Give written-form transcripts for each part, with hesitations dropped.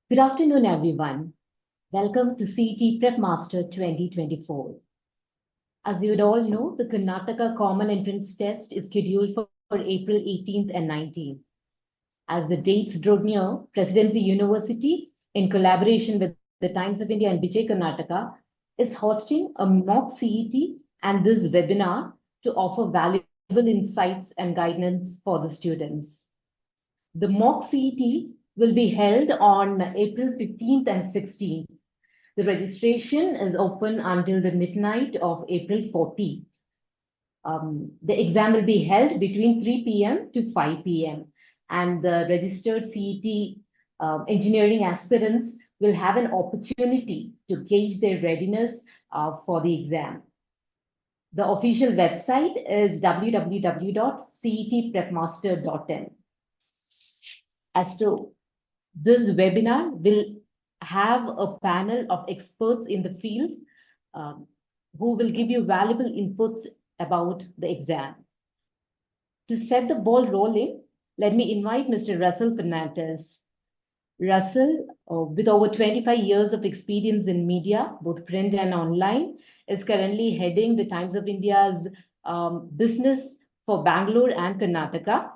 Good afternoon, everyone. Welcome to CET Prepmaster 2024. As you would all know, the Karnataka Common Entrance Test is scheduled for April 18th and 19th. As the dates draw near, Presidency University, in collaboration with the Times of India and Vijay Karnataka, is hosting a mock CET and this webinar to offer valuable insights and guidance for the students. The mock CET will be held on April 15th and 16th. The registration is open until the midnight of April 14th. The exam will be held between 3 p.m. to 5 p.m. and the registered CET engineering aspirants will have an opportunity to gauge their readiness for the exam. The official website is www.cetprepmaster.in. As to this webinar will have a panel of experts in the field who will give you valuable inputs about the exam. To set the ball rolling, let me invite Mr. Russell Fernandez. Russell, with over 25 years of experience in media, both print and online, is currently heading the Times of India's business for Bangalore and Karnataka.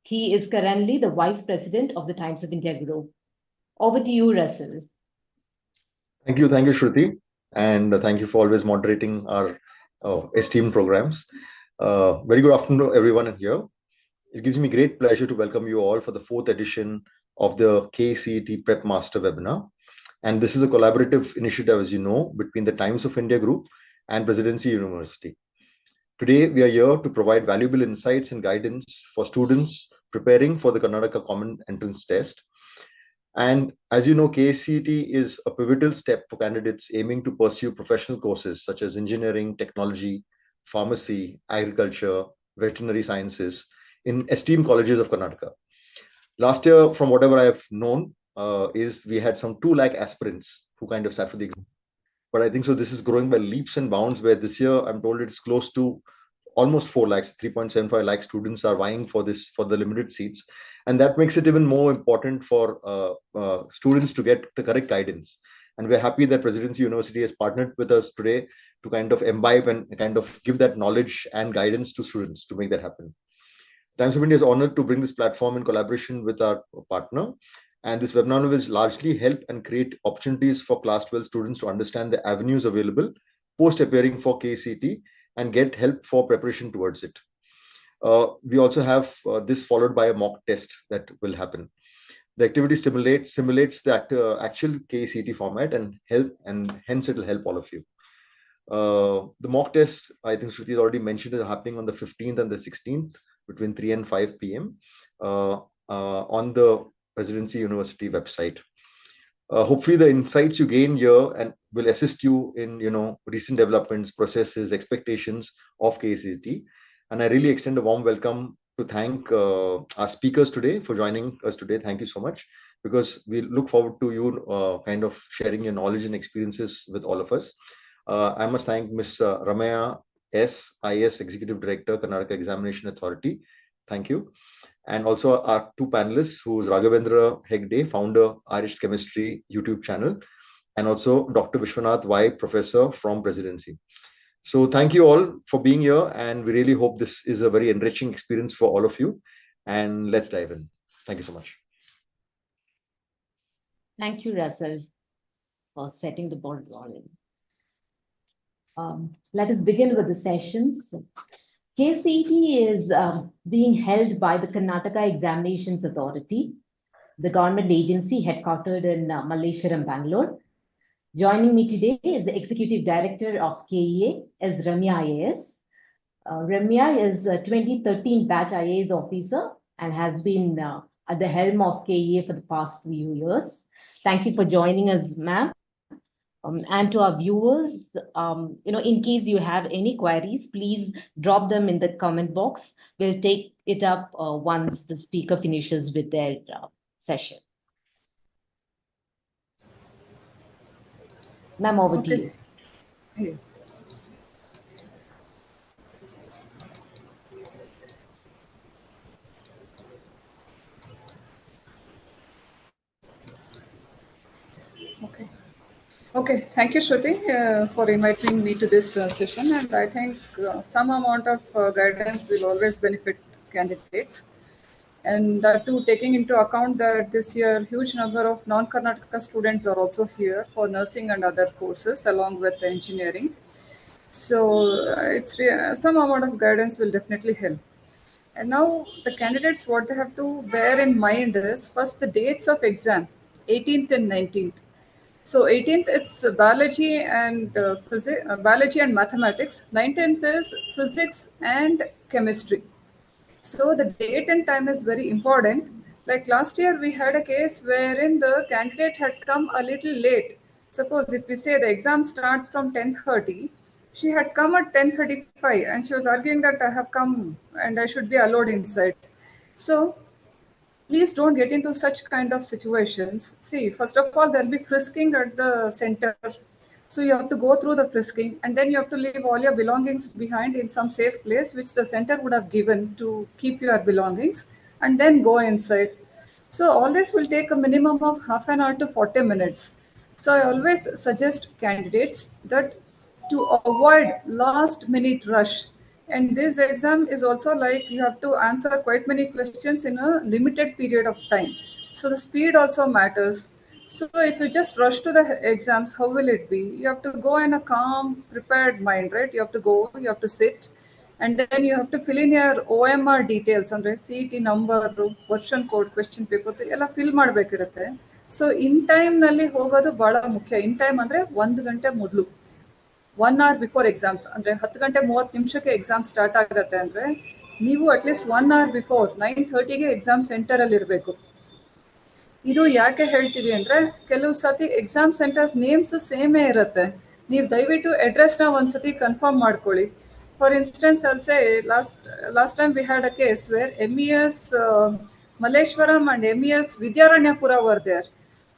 He is currently the Vice President of the Times of India Group. Over to you, Russell. Thank you, Shruti, and thank you for always moderating our esteemed programs. Very good afternoon to everyone here. It gives me great pleasure to welcome you all for the 4th edition of the KCET Prepmaster Webinar. And this is a collaborative initiative, as you know, between the Times of India Group and Presidency University. Today, we are here to provide valuable insights and guidance for students preparing for the Karnataka Common Entrance Test. And as you know, KCET is a pivotal step for candidates aiming to pursue professional courses such as engineering, technology, pharmacy, agriculture, veterinary sciences in esteemed colleges of Karnataka. Last year, from whatever I have known, is we had some 2 lakh aspirants who kind of sat for the exam. But I think so this is growing by leaps and bounds, where this year I'm told it's close to almost 4 lakhs, 3.75 lakh students are vying for the limited seats. And that makes it even more important for students to get the correct guidance. And we're happy that Presidency University has partnered with us today to kind of imbibe and kind of give that knowledge and guidance to students to make that happen. Times of India is honored to bring this platform in collaboration with our partner. And this webinar will largely help and create opportunities for Class 12 students to understand the avenues available post appearing for KCET and get help for preparation towards it. We also have this followed by a mock test that will happen. The activity simulates the actual KCET format and hence it will help all of you. The mock test, I think Shruti has already mentioned, is happening on the 15th and the 16th between 3 and 5 p.m. On the Presidency University website. Hopefully the insights you gain here and will assist you in recent developments, processes, expectations of KCET. And I really extend a warm welcome to thank our speakers today for joining us today. Thank you so much, because we look forward to you kind of sharing your knowledge and experiences with all of us. I must thank Ms. Ramaya S, IAS Executive Director, Karnataka Examination Authority. Thank you. And also our 2 panelists, who is Raghavendra Hegde, founder, Irish Chemistry YouTube channel, and also Dr. Vishwanath Y, professor from Presidency. So thank you all for being here, and we really hope this is a very enriching experience for all of you. And let's dive in. Thank you so much. Thank you, Russell, for setting the ball rolling. Let us begin with the sessions. KCET is being held by the Karnataka Examinations Authority, the government agency headquartered in Malleshwaram, Bangalore. Joining me today is the Executive Director of KEA, is Ramya IAS. Ramya is a 2013 batch IAS officer and has been at the helm of KEA for the past few years. Thank you for joining us, ma'am. And to our viewers, in case you have any queries, please drop them in the comment box. We'll take it up once the speaker finishes with their session. Ma'am, over to you. Hey. Okay, thank you, Shruti, for inviting me to this session. And I think some amount of guidance will always benefit candidates. And that too, taking into account that this year, huge number of non-Karnataka students are also here for nursing and other courses along with engineering. So some amount of guidance will definitely help. And now the candidates, what they have to bear in mind is first the dates of exam, 18th and 19th. So 18th it's biology and biology and mathematics. 19th is physics and chemistry. So the date and time is very important. Like last year, we had a case wherein the candidate had come a little late. Suppose if we say the exam starts from 10:30, she had come at 10:35 and she was arguing that I have come and I should be allowed inside. So please don't get into such kind of situations. See, first of all, there'll be frisking at the center. So you have to go through the frisking and then you have to leave all your belongings behind in some safe place, which the center would have given to keep your belongings and then go inside. So all this will take a minimum of half an hour to 40 minutes. So I always suggest candidates that to avoid last minute rush. And this exam is also like you have to answer quite many questions in a limited period of time. So the speed also matters. So if you just rush to the exams, how will it be? You have to go in a calm, prepared mind, right? You have to go, you have to sit, and then you have to fill in your OMR details ಅಂದ್ರೆ CET number, question code, question paper ಎಲ್ಲ fill ಮಾಡಬೇಕಿರುತ್ತೆ. So in ಟೈಮ್ನಲ್ಲಿ ಹೋಗೋದು ಬಹಳ ಮುಖ್ಯ. In time ಅಂದರೆ 1 ಗಂಟೆ ಮೊದಲು, 1 hour before exams. ಅಂದರೆ 10:30 ಎಕ್ಸಾಮ್ ಸ್ಟಾರ್ಟ್ ಆಗುತ್ತೆ ಅಂದರೆ ನೀವು ಅಟ್ಲೀಸ್ಟ್ 1 hour ಬಿಫೋರ್ 9:30ಗೆ ಎಕ್ಸಾಮ್ ಸೆಂಟರಲ್ಲಿ ಇರಬೇಕು. ಇದು ಯಾಕೆ ಹೇಳ್ತೀವಿ ಅಂದರೆ ಕೆಲವು ಸತಿ ಎಕ್ಸಾಮ್ ಸೆಂಟರ್ಸ್ ನೇಮ್ಸ್ ಸೇಮೇ ಇರುತ್ತೆ. ನೀವು ದಯವಿಟ್ಟು ಅಡ್ರೆಸ್ನ ಒಂದ್ಸತಿ ಕನ್ಫರ್ಮ್ ಮಾಡ್ಕೊಳ್ಳಿ. For instance, I'll say last time we had a case where MES Malleshwaram and MES Vidyaranyapura were there,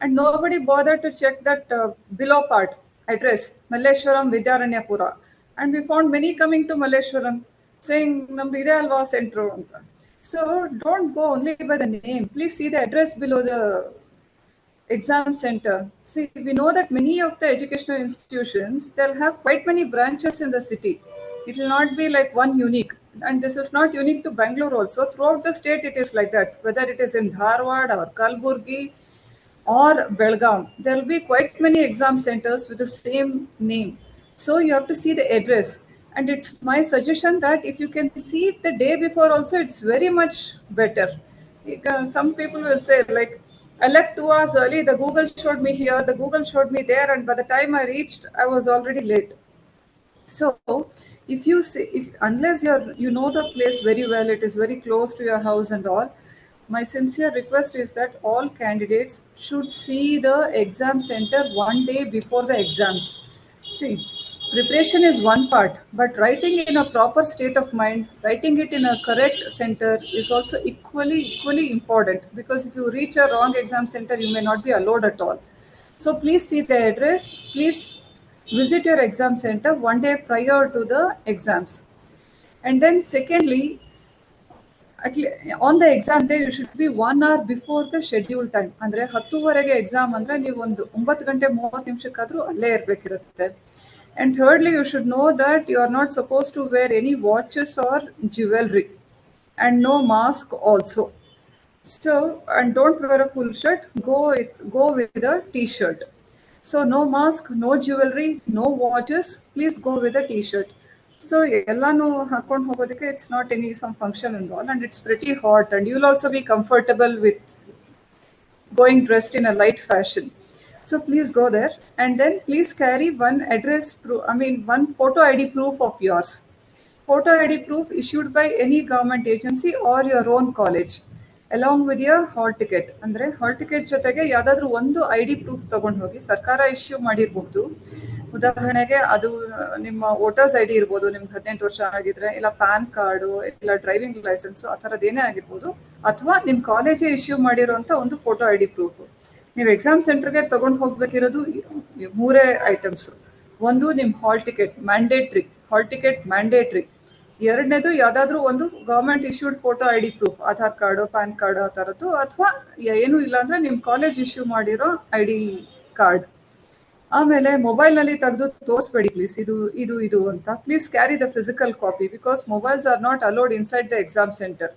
and nobody bothered to check that below part address Malleshwaram Vidyaranyapura, and we found many coming to Malleshwaram saying namdu ide alva centro anta. So don't go only by the name. Please see the address below the exam center. See, we know that many of the educational institutions, they'll have quite many branches in the city. It will not be like one unique. And this is not unique to Bangalore also. Throughout the state, it is like that. Whether it is in Dharwad or Kalburgi or Belgaum, there will be quite many exam centers with the same name. So you have to see the address. And it's my suggestion that if you can see it the day before also, it's very much better. Some people will say like, I left 2 hours early, the Google showed me here, the Google showed me there, and by the time I reached, I was already late. So if you see, unless you know the place very well, it is very close to your house and all, my sincere request is that all candidates should see the exam center one day before the exams. See, preparation is one part, but writing in a proper state of mind, writing it in a correct center is also equally important, because if you reach a wrong exam center, you may not be allowed at all. So please see the address. Please visit your exam center one day prior to the exams. And then secondly, on the exam day, you should be 1 hour before the scheduled time. ಅಂದರೆ 10:00 exam ಅಂದರೆ ನೀವು ಒಂದು 9:30 ಅಲ್ಲೇ ಇರಬೇಕಿರುತ್ತೆ. And thirdly, you should know that you are not supposed to wear any watches or jewelry, and no mask also. So, and don't wear a full shirt, go with a t-shirt. So no mask, no jewelry, no watches, please go with a t-shirt. So ellanu hakond hogodike, it's not any some function and all, and it's pretty hot, and you'll also be comfortable with going dressed in a light fashion. So please go there, and then please carry one one photo ID proof of yours. Photo ID proof issued by any government agency or your own college, along with your hall ticket. ಅಂದರೆ hall ticket ಜೊತೆಗೆ ಯಾವುದಾದ್ರೂ ಒಂದು ID proof ತಗೊಂಡು ಹೋಗಿ. ಸರ್ಕಾರ issue ಮಾಡಿರಬಹುದು. ಉದಾಹರಣೆಗೆ ಅದು ನಿಮ್ಮ ವೋಟರ್ಸ್ ID ಇರ್ಬೋದು, ನಿಮ್ಗೆ 18 ವರ್ಷ ಆಗಿದ್ರೆ, ಇಲ್ಲ ಪ್ಯಾನ್ ಕಾರ್ಡು, ಇಲ್ಲ ಡ್ರೈವಿಂಗ್ ಲೈಸೆನ್ಸು, ಆ ಥರದ್ದು ಏನೇ ಆಗಿರ್ಬೋದು, ಅಥವಾ ನಿಮ್ಮ ಕಾಲೇಜೇ ಇಶ್ಯೂ ಮಾಡಿರೋಂಥ ಒಂದು ಫೋಟೋ ID ಪ್ರೂಫ್. ನೀವು ಎಕ್ಸಾಮ್ ಸೆಂಟರ್ಗೆ ತಗೊಂಡು ಹೋಗ್ಬೇಕಿರೋದು 3 ಐಟಮ್ಸು. ಒಂದು ನಿಮ್ಮ ಹಾಲ್ ಟಿಕೆಟ್ ಮ್ಯಾಂಡೇಟ್ರಿ. ಎರಡನೇದು ಯಾವುದಾದ್ರೂ ಒಂದು government issued photo ID proof, Aadhaar card, PAN card ಆ ಥರದ್ದು, ಅಥವಾ ಏನೂ ಇಲ್ಲ ಅಂದರೆ ನಿಮ್ಮ ಕಾಲೇಜ್ ಇಶ್ಯೂ ಮಾಡಿರೋ ID ಕಾರ್ಡ್. ಆಮೇಲೆ ಮೊಬೈಲ್ ನಲ್ಲಿ ತೆಗೆದು ತೋರಿಸ್ಬೇಡಿ ಪ್ಲೀಸ್, ಇದು ಅಂತ. Please carry the physical copy because mobiles are not allowed inside the exam centre.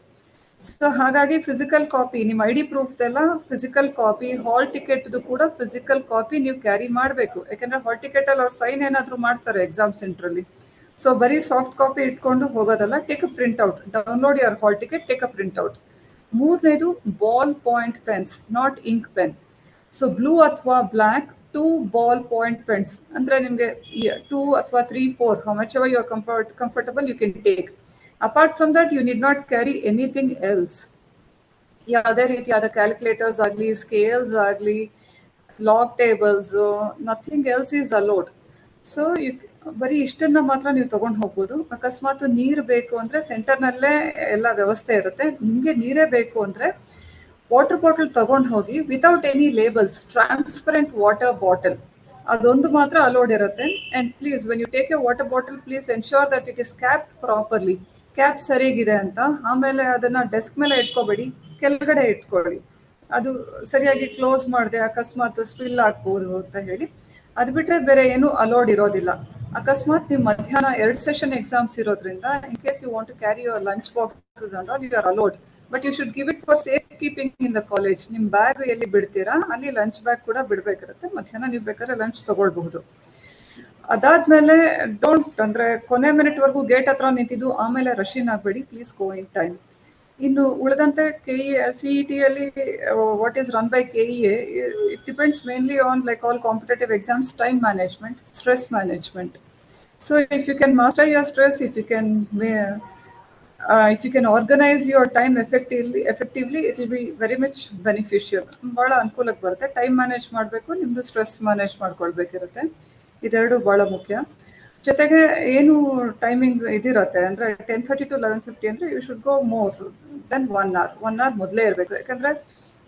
So ಹಾಗಾಗಿ ಫಿಸಿಕಲ್ ಕಾಪಿ, ನಿಮ್ಮ ID ಪ್ರೂಫ್ದೆಲ್ಲ ಫಿಸಿಕಲ್ ಕಾಪಿ, ಹಾಲ್ ಟಿಕೆಟ್ದು ಕೂಡ ಫಿಸಿಕಲ್ ಕಾಪಿ ನೀವು ಕ್ಯಾರಿ ಮಾಡಬೇಕು. ಯಾಕಂದ್ರೆ ಹಾಲ್ ಟಿಕೆಟ್ ಅಲ್ಲಿ ಅವ್ರು ಸೈನ್ ಏನಾದ್ರು ಮಾಡ್ತಾರೆ ಎಕ್ಸಾಮ್ ಸೆಂಟರ್ ಅಲ್ಲಿ. ಸೊ ಬರೀ ಸಾಫ್ಟ್ ಕಾಪಿ ಇಟ್ಕೊಂಡು ಹೋಗೋದಲ್ಲ, take a print out, download your hall ticket, take a print out. ಮೂರನೇದು ball point pens, not ink pen. So blue ಅಥವಾ ಬ್ಲ್ಯಾಕ್ 2 ಬಾಲ್ ಪಾಯಿಂಟ್ ಪೆನ್ಸ್ ಅಂದ್ರೆ ನಿಮಗೆ 2 ಅಥವಾ 3, 4 how much ever you are comfortable you can take. Apart from that you need not carry anything else. ಯಾವುದೇ ರೀತಿಯಾದ calculators ಆಗಲಿ, scales ಆಗಲಿ, log tables, nothing else is allowed. So ಬರೀ ಇಷ್ಟನ್ನ ಮಾತ್ರ ನೀವು ತಗೊಂಡು ಹೋಗ್ಬೋದು. ಅಕಸ್ಮಾತ್ ನೀರು ಬೇಕು ಅಂದ್ರೆ ಸೆಂಟರ್ನಲ್ಲೇ ಎಲ್ಲ ವ್ಯವಸ್ಥೆ ಇರುತ್ತೆ. ನಿಮಗೆ ನೀರೇ ಬೇಕು ಅಂದ್ರೆ ವಾಟರ್ ಬಾಟಲ್ ತಗೊಂಡು ಹೋಗಿ, without any labels, transparent water bottle, ಅದೊಂದು ಮಾತ್ರ ಅಲೋಡ್ ಇರುತ್ತೆ. And please when you take a water bottle, please ensure that it is cap properly, cap ಸರಿಯಾಗಿದೆ ಅಂತ. ಆಮೇಲೆ ಅದನ್ನ ಡೆಸ್ಕ್ ಮೇಲೆ ಇಟ್ಕೋಬೇಡಿ, ಕೆಳಗಡೆ ಇಟ್ಕೊಳ್ಳಿ. ಅದು ಸರಿಯಾಗಿ ಕ್ಲೋಸ್ ಮಾಡಿದೆ ಅಕಸ್ಮಾತ್ ಸ್ಪಿಲ್ ಆಗ್ಬೋದು ಅಂತ ಹೇಳಿ. ಅದು ಬಿಟ್ರೆ ಬೇರೆ ಏನು ಅಲೋಡ್ ಇರೋದಿಲ್ಲ. ಅಕಸ್ಮಾತ್ ನೀವು ಮಧ್ಯಾಹ್ನ 2 ಸೆಷನ್ ಎಕ್ಸಾಮ್ಸ್ ಇರೋದ್ರಿಂದ in case you want to carry your lunch boxes and all, you are allowed. But you should give it for safe keeping in the college. ನಿಮ್ಮ ಬ್ಯಾಗ್ ಎಲ್ಲಿ ಬಿಡ್ತೀರಾ ಅಲ್ಲಿ ಲಂಚ್ ಬ್ಯಾಗ್ ಕೂಡ ಬಿಡಬೇಕಿರುತ್ತೆ. ಮಧ್ಯಾಹ್ನ ನೀವು ಬೇಕಾದ್ರೆ ಲಂಚ್ ತಗೊಳ್ಬಹುದು. ಅದಾದ್ಮೇಲೆ ಡೋಂಟ್ ಅಂದ್ರೆ ಕೊನೆ ಮಿನಿಟ್ವರೆಗೂ ಗೇಟ್ ಹತ್ರ ನಿಂತಿದ್ದು ಆಮೇಲೆ ರಶಿನ್ ಆಗಬೇಡಿ, ಪ್ಲೀಸ್ ಗೋ ಇನ್ ಟೈಮ್. ಇನ್ನು ಉಳಿದಂತೆ CET ಅಲ್ಲಿ what is run by KEA, it depends mainly on like all competitive exams, time management, stress management. So if you can master your stress, if you can organize your time effectively, it will be very much beneficial. ಬಹಳ ಅನುಕೂಲಕ್ಕೆ ಬರುತ್ತೆ. Time manage ಮಾಡಬೇಕು, ನಿಮ್ದು stress manage ಮಾಡ್ಕೊಳ್ಬೇಕಿರುತ್ತೆ. ಇದೆರಡು ಬಹಳ ಮುಖ್ಯ. ಜೊತೆಗೆ ಏನು ಟೈಮಿಂಗ್ಸ್ ಇದಿರುತ್ತೆ ಅಂದ್ರೆ 10:30 to 11:50 ಅಂದ್ರೆ you should go more than 1 hour ಮೊದಲೇ ಇರಬೇಕು. ಯಾಕಂದ್ರೆ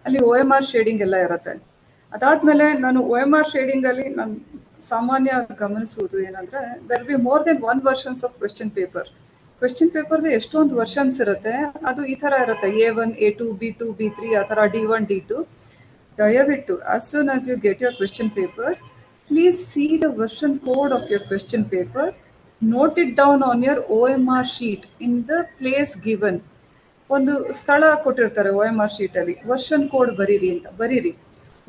ಅಲ್ಲಿ OMR ಶೇಡಿಂಗ್ ಎಲ್ಲ ಇರುತ್ತೆ. ಅದಾದ್ಮೇಲೆ ನಾನು OMR ಶೇಡಿಂಗ್ ಅಲ್ಲಿ ನಾನು ಸಾಮಾನ್ಯ ಗಮನಿಸುವುದು ಏನಂದ್ರೆ, there be more than 1 versions of question paper. Question ಪೇಪರ್ದು ಎಷ್ಟೊಂದು ವರ್ಷನ್ಸ್ ಇರುತ್ತೆ. ಅದು ಈ ಥರ ಇರುತ್ತೆ, A1, A2, B2, B3, ಆ ಥರ D1, D2. ದಯವಿಟ್ಟು as soon as you get your question paper, please see the version code of your question paper. Note it down on your OMR sheet in the place given. ಒಂದು ಸ್ಥಳ ಕೊಟ್ಟಿರ್ತಾರೆ OMR sheet ಅಲ್ಲಿ, version code ಬರೀರಿ ಅಂತ ಬರೀರಿ.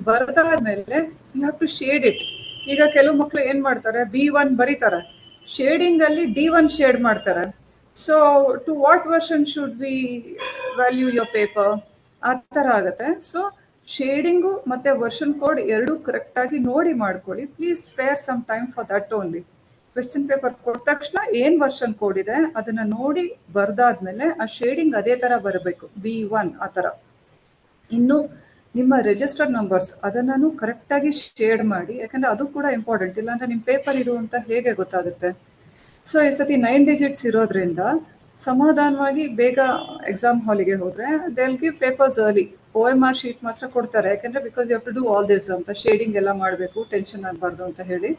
ಬರೆದಾದ್ಮೇಲೆ you have to shade it. ಈಗ ಕೆಲವು ಮಕ್ಕಳು ಏನ್ ಮಾಡ್ತಾರೆ, B1 ಬರೀತಾರೆ, ಶೇಡಿಂಗ್ ಅಲ್ಲಿ D1 ಶೇಡ್ ಮಾಡ್ತಾರೆ. So to what version should we value your paper, ಆ ಥರ ಆಗುತ್ತೆ. ಸೊ ಶೇಡಿಂಗು ಮತ್ತೆ ವರ್ಷನ್ ಕೋಡ್ ಎರಡೂ ಕರೆಕ್ಟ್ ಆಗಿ ನೋಡಿ ಮಾಡ್ಕೊಳ್ಳಿ. Please spare some time for that only. Question paper ಕೊಟ್ಟ ತಕ್ಷಣ ಏನ್ ವರ್ಷನ್ ಕೋಡ್ ಇದೆ ಅದನ್ನ ನೋಡಿ ಬರ್ದಾದ್ಮೇಲೆ ಆ ಶೇಡಿಂಗ್ ಅದೇ ತರ ಬರಬೇಕು, B1 ಆ ತರ. ಇನ್ನು ನಿಮ್ಮ ರಿಜಿಸ್ಟರ್ ನಂಬರ್ಸ್ ಅದನ್ನು ಕರೆಕ್ಟ್ ಆಗಿ ಶೇಡ್ ಮಾಡಿ, ಯಾಕಂದ್ರೆ ಅದು ಕೂಡ ಇಂಪಾರ್ಟೆಂಟ್. ಇಲ್ಲಾಂದ್ರೆ ನಿಮ್ ಪೇಪರ್ ಇದು ಅಂತ ಹೇಗೆ ಗೊತ್ತಾಗುತ್ತೆ. ಸೊ ಈ ಸತಿ 9 digits ಇರೋದ್ರಿಂದ ಸಮಾಧಾನವಾಗಿ ಬೇಗ ಎಕ್ಸಾಮ್ ಹಾಲಿಗೆ ಹೋದ್ರೆ they will give papers early. OMR sheet ಮಾತ್ರ ಕೊಡ್ತಾರೆ, ಯಾಕಂದ್ರೆ because you have to do all this ಅಂತ, ಶೇಡಿಂಗ್ ಎಲ್ಲ ಮಾಡಬೇಕು, ಟೆನ್ಷನ್ ಆಗಬಾರ್ದು ಅಂತ ಹೇಳಿ.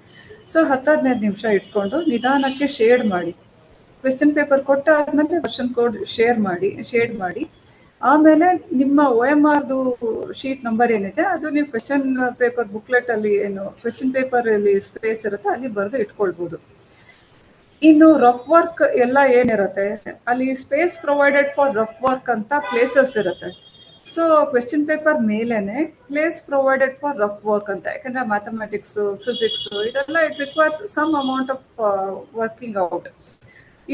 ಸೊ 10-15 ನಿಮಿಷ ಇಟ್ಕೊಂಡು ನಿಧಾನಕ್ಕೆ ಶೇಡ್ ಮಾಡಿ, ಕ್ವೆಶ್ಚನ್ ಪೇಪರ್ ಕೊಟ್ಟಾದ್ಮೇಲೆ ವರ್ಷನ್ ಕೋಡ್ ಶೇಡ್ ಮಾಡಿ ಆಮೇಲೆ ನಿಮ್ಮ OMRದು ಶೀಟ್ ನಂಬರ್ ಏನಿದೆ ಅದು ನೀವು ಕ್ವೆಶ್ಚನ್ ಪೇಪರ್ ಬುಕ್ಲೆಟ್ ಅಲ್ಲಿ ಏನು ಕ್ವೆಶ್ಚನ್ ಪೇಪರ್ ಅಲ್ಲಿ ಸ್ಪೇಸ್ ಇರುತ್ತೆ ಅಲ್ಲಿ ಬರೆದು ಇಟ್ಕೊಳ್ಬಹುದು. ಇನ್ನು ರಫ್ ವರ್ಕ್ ಎಲ್ಲ ಏನಿರುತ್ತೆ ಅಲ್ಲಿ space provided for rough work ಅಂತ ಪ್ಲೇಸಸ್ ಇರುತ್ತೆ. ಸೊ ಕ್ವೆಶ್ಚನ್ ಪೇಪರ್ ಮೇಲೇನೆ place provided for rough work ಅಂತ, ಯಾಕಂದ್ರೆ ಮ್ಯಾಥಮೆಟಿಕ್ಸ್, ಫಿಸಿಕ್ಸ್ ಇದೆಲ್ಲ it requires some amount of working out,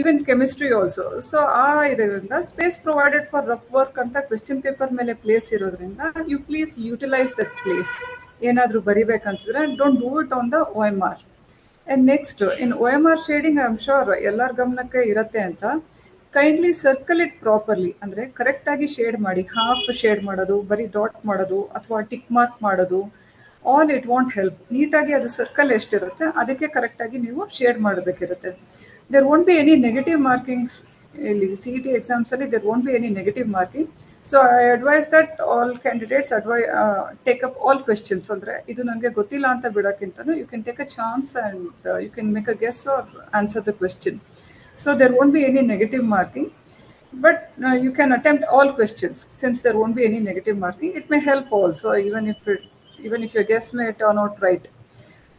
even chemistry also. So ಇದರಿಂದ space provided for rough work ಅಂತ question paper ಮೇಲೆ place ಇರೋದ್ರಿಂದ you please utilise that place. ಏನಾದರೂ ಬರಿಬೇಕನ್ಸಿದ್ರೆ don't do it on the OMR. And next, in OMR shading, I am sure ಎಲ್ಲರ ಗಮನಕ್ಕೆ ಇರುತ್ತೆ ಅಂತ, ಕೈಂಡ್ಲಿ ಸರ್ಕಲ್ ಇಟ್ ಪ್ರಾಪರ್ಲಿ. ಅಂದರೆ ಕರೆಕ್ಟಾಗಿ ಶೇಡ್ ಮಾಡಿ, ಹಾಫ್ ಶೇಡ್ ಮಾಡೋದು, ಬರೀ ಡಾಟ್ ಮಾಡೋದು ಅಥವಾ ಟಿಕ್ ಮಾರ್ಕ್ ಮಾಡೋದು, ಆಲ್ ಇಟ್ ವಾಂಟ್ ಹೆಲ್ಪ್. ನೀಟಾಗಿ ಅದು ಸರ್ಕಲ್ ಎಷ್ಟಿರುತ್ತೆ ಅದಕ್ಕೆ ಕರೆಕ್ಟಾಗಿ ನೀವು ಶೇಡ್ ಮಾಡಬೇಕಿರುತ್ತೆ. There won't be any negative markings ಇಲ್ಲಿ CET ಎಕ್ಸಾಮ್ಸ್ ಅಲ್ಲಿ, there won't be any negative marking. So I advise that all candidates take up all questions. ಅಂದರೆ ಇದು ನನಗೆ ಗೊತ್ತಿಲ್ಲ ಅಂತ ಬಿಡೋಕ್ಕಿಂತನೂ you can take a chance and you can make a guess or answer the question. So there won't be any negative marking, but you can attempt all questions since there won't be any negative marking. It may help also, even if your guess may turn out right.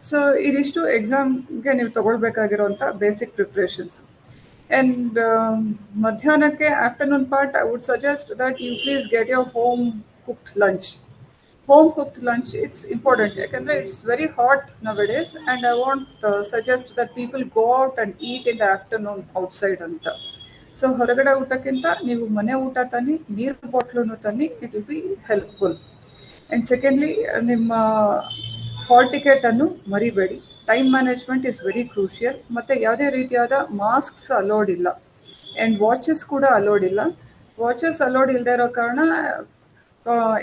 So ಇದಿಷ್ಟು ಎಕ್ಸಾಮ್ಗೆ ನೀವು ತಗೊಳ್ಬೇಕಾಗಿರುವಂಥ basic preparations. And madhyanake afternoon part, I would suggest that you please get your home cooked lunch. Home cooked lunch, it's important. It's very hot nowadays, and I won't suggest that people go out and eat in the afternoon outside anta. So ಹೊರಗಡೆ ಊಟಕ್ಕಿಂತ ನೀವು ಮನೆ ಊಟ ತನ್ನಿ, ನೀರು ಬಾಟ್ಲನ್ನು ತನ್ನಿ, it will be helpful. And secondly, ನಿಮ್ಮ hall ticket ಅನ್ನು ಮರಿಬೇಡಿ. Time management is very crucial. ಮತ್ತು ಯಾವುದೇ ರೀತಿಯಾದ ಮಾಸ್ಕ್ಸ್ ಅಲೋಡ್ ಇಲ್ಲ, ಆ್ಯಂಡ್ ವಾಚಸ್ ಕೂಡ ಅಲೋಡ್ ಇಲ್ಲ. ವಾಚಸ್ ಅಲೋಡ್ ಇಲ್ಲದೆ ಇರೋ ಕಾರಣ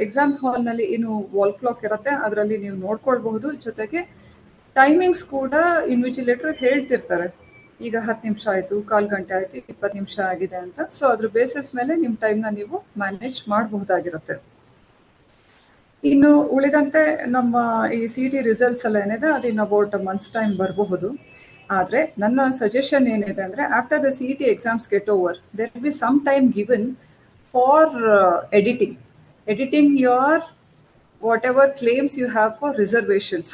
ಎಕ್ಸಾಮ್ ಹಾಲ್ನಲ್ಲಿ ಏನು ವಾಲ್ ಕ್ಲಾಕ್ ಇರುತ್ತೆ ಅದರಲ್ಲಿ ನೀವು ನೋಡ್ಕೊಳ್ಬಹುದು. ಜೊತೆಗೆ ಟೈಮಿಂಗ್ಸ್ ಕೂಡ ಇನ್ವಿಜಿಲೇಟರ್ ಹೇಳ್ತಿರ್ತಾರೆ, ಈಗ 10 ನಿಮಿಷ ಆಯಿತು, 1/4 ಗಂಟೆ ಆಯಿತು, 20 ನಿಮಿಷ ಆಗಿದೆ ಅಂತ. ಸೊ ಅದ್ರ ಬೇಸಿಸ್ ಮೇಲೆ ನಿಮ್ಮ ಟೈಮ್ನ ನೀವು ಮ್ಯಾನೇಜ್ ಮಾಡಬಹುದಾಗಿರುತ್ತೆ. ಇನ್ನು ಉಳಿದಂತೆ ನಮ್ಮ ಈ CET ರಿಸಲ್ಟ್ಸ್ ಎಲ್ಲ ಏನಿದೆ ಅದು ಇನ್ ಅಬೌಟ್ ಮಂತ್ಸ್ ಟೈಮ್ ಬರಬಹುದು. ಆದರೆ ನನ್ನ ಸಜೆಷನ್ ಏನಿದೆ ಅಂದರೆ, after the CET exams get over, there will be some time given for editing your whatever claims you have for reservations.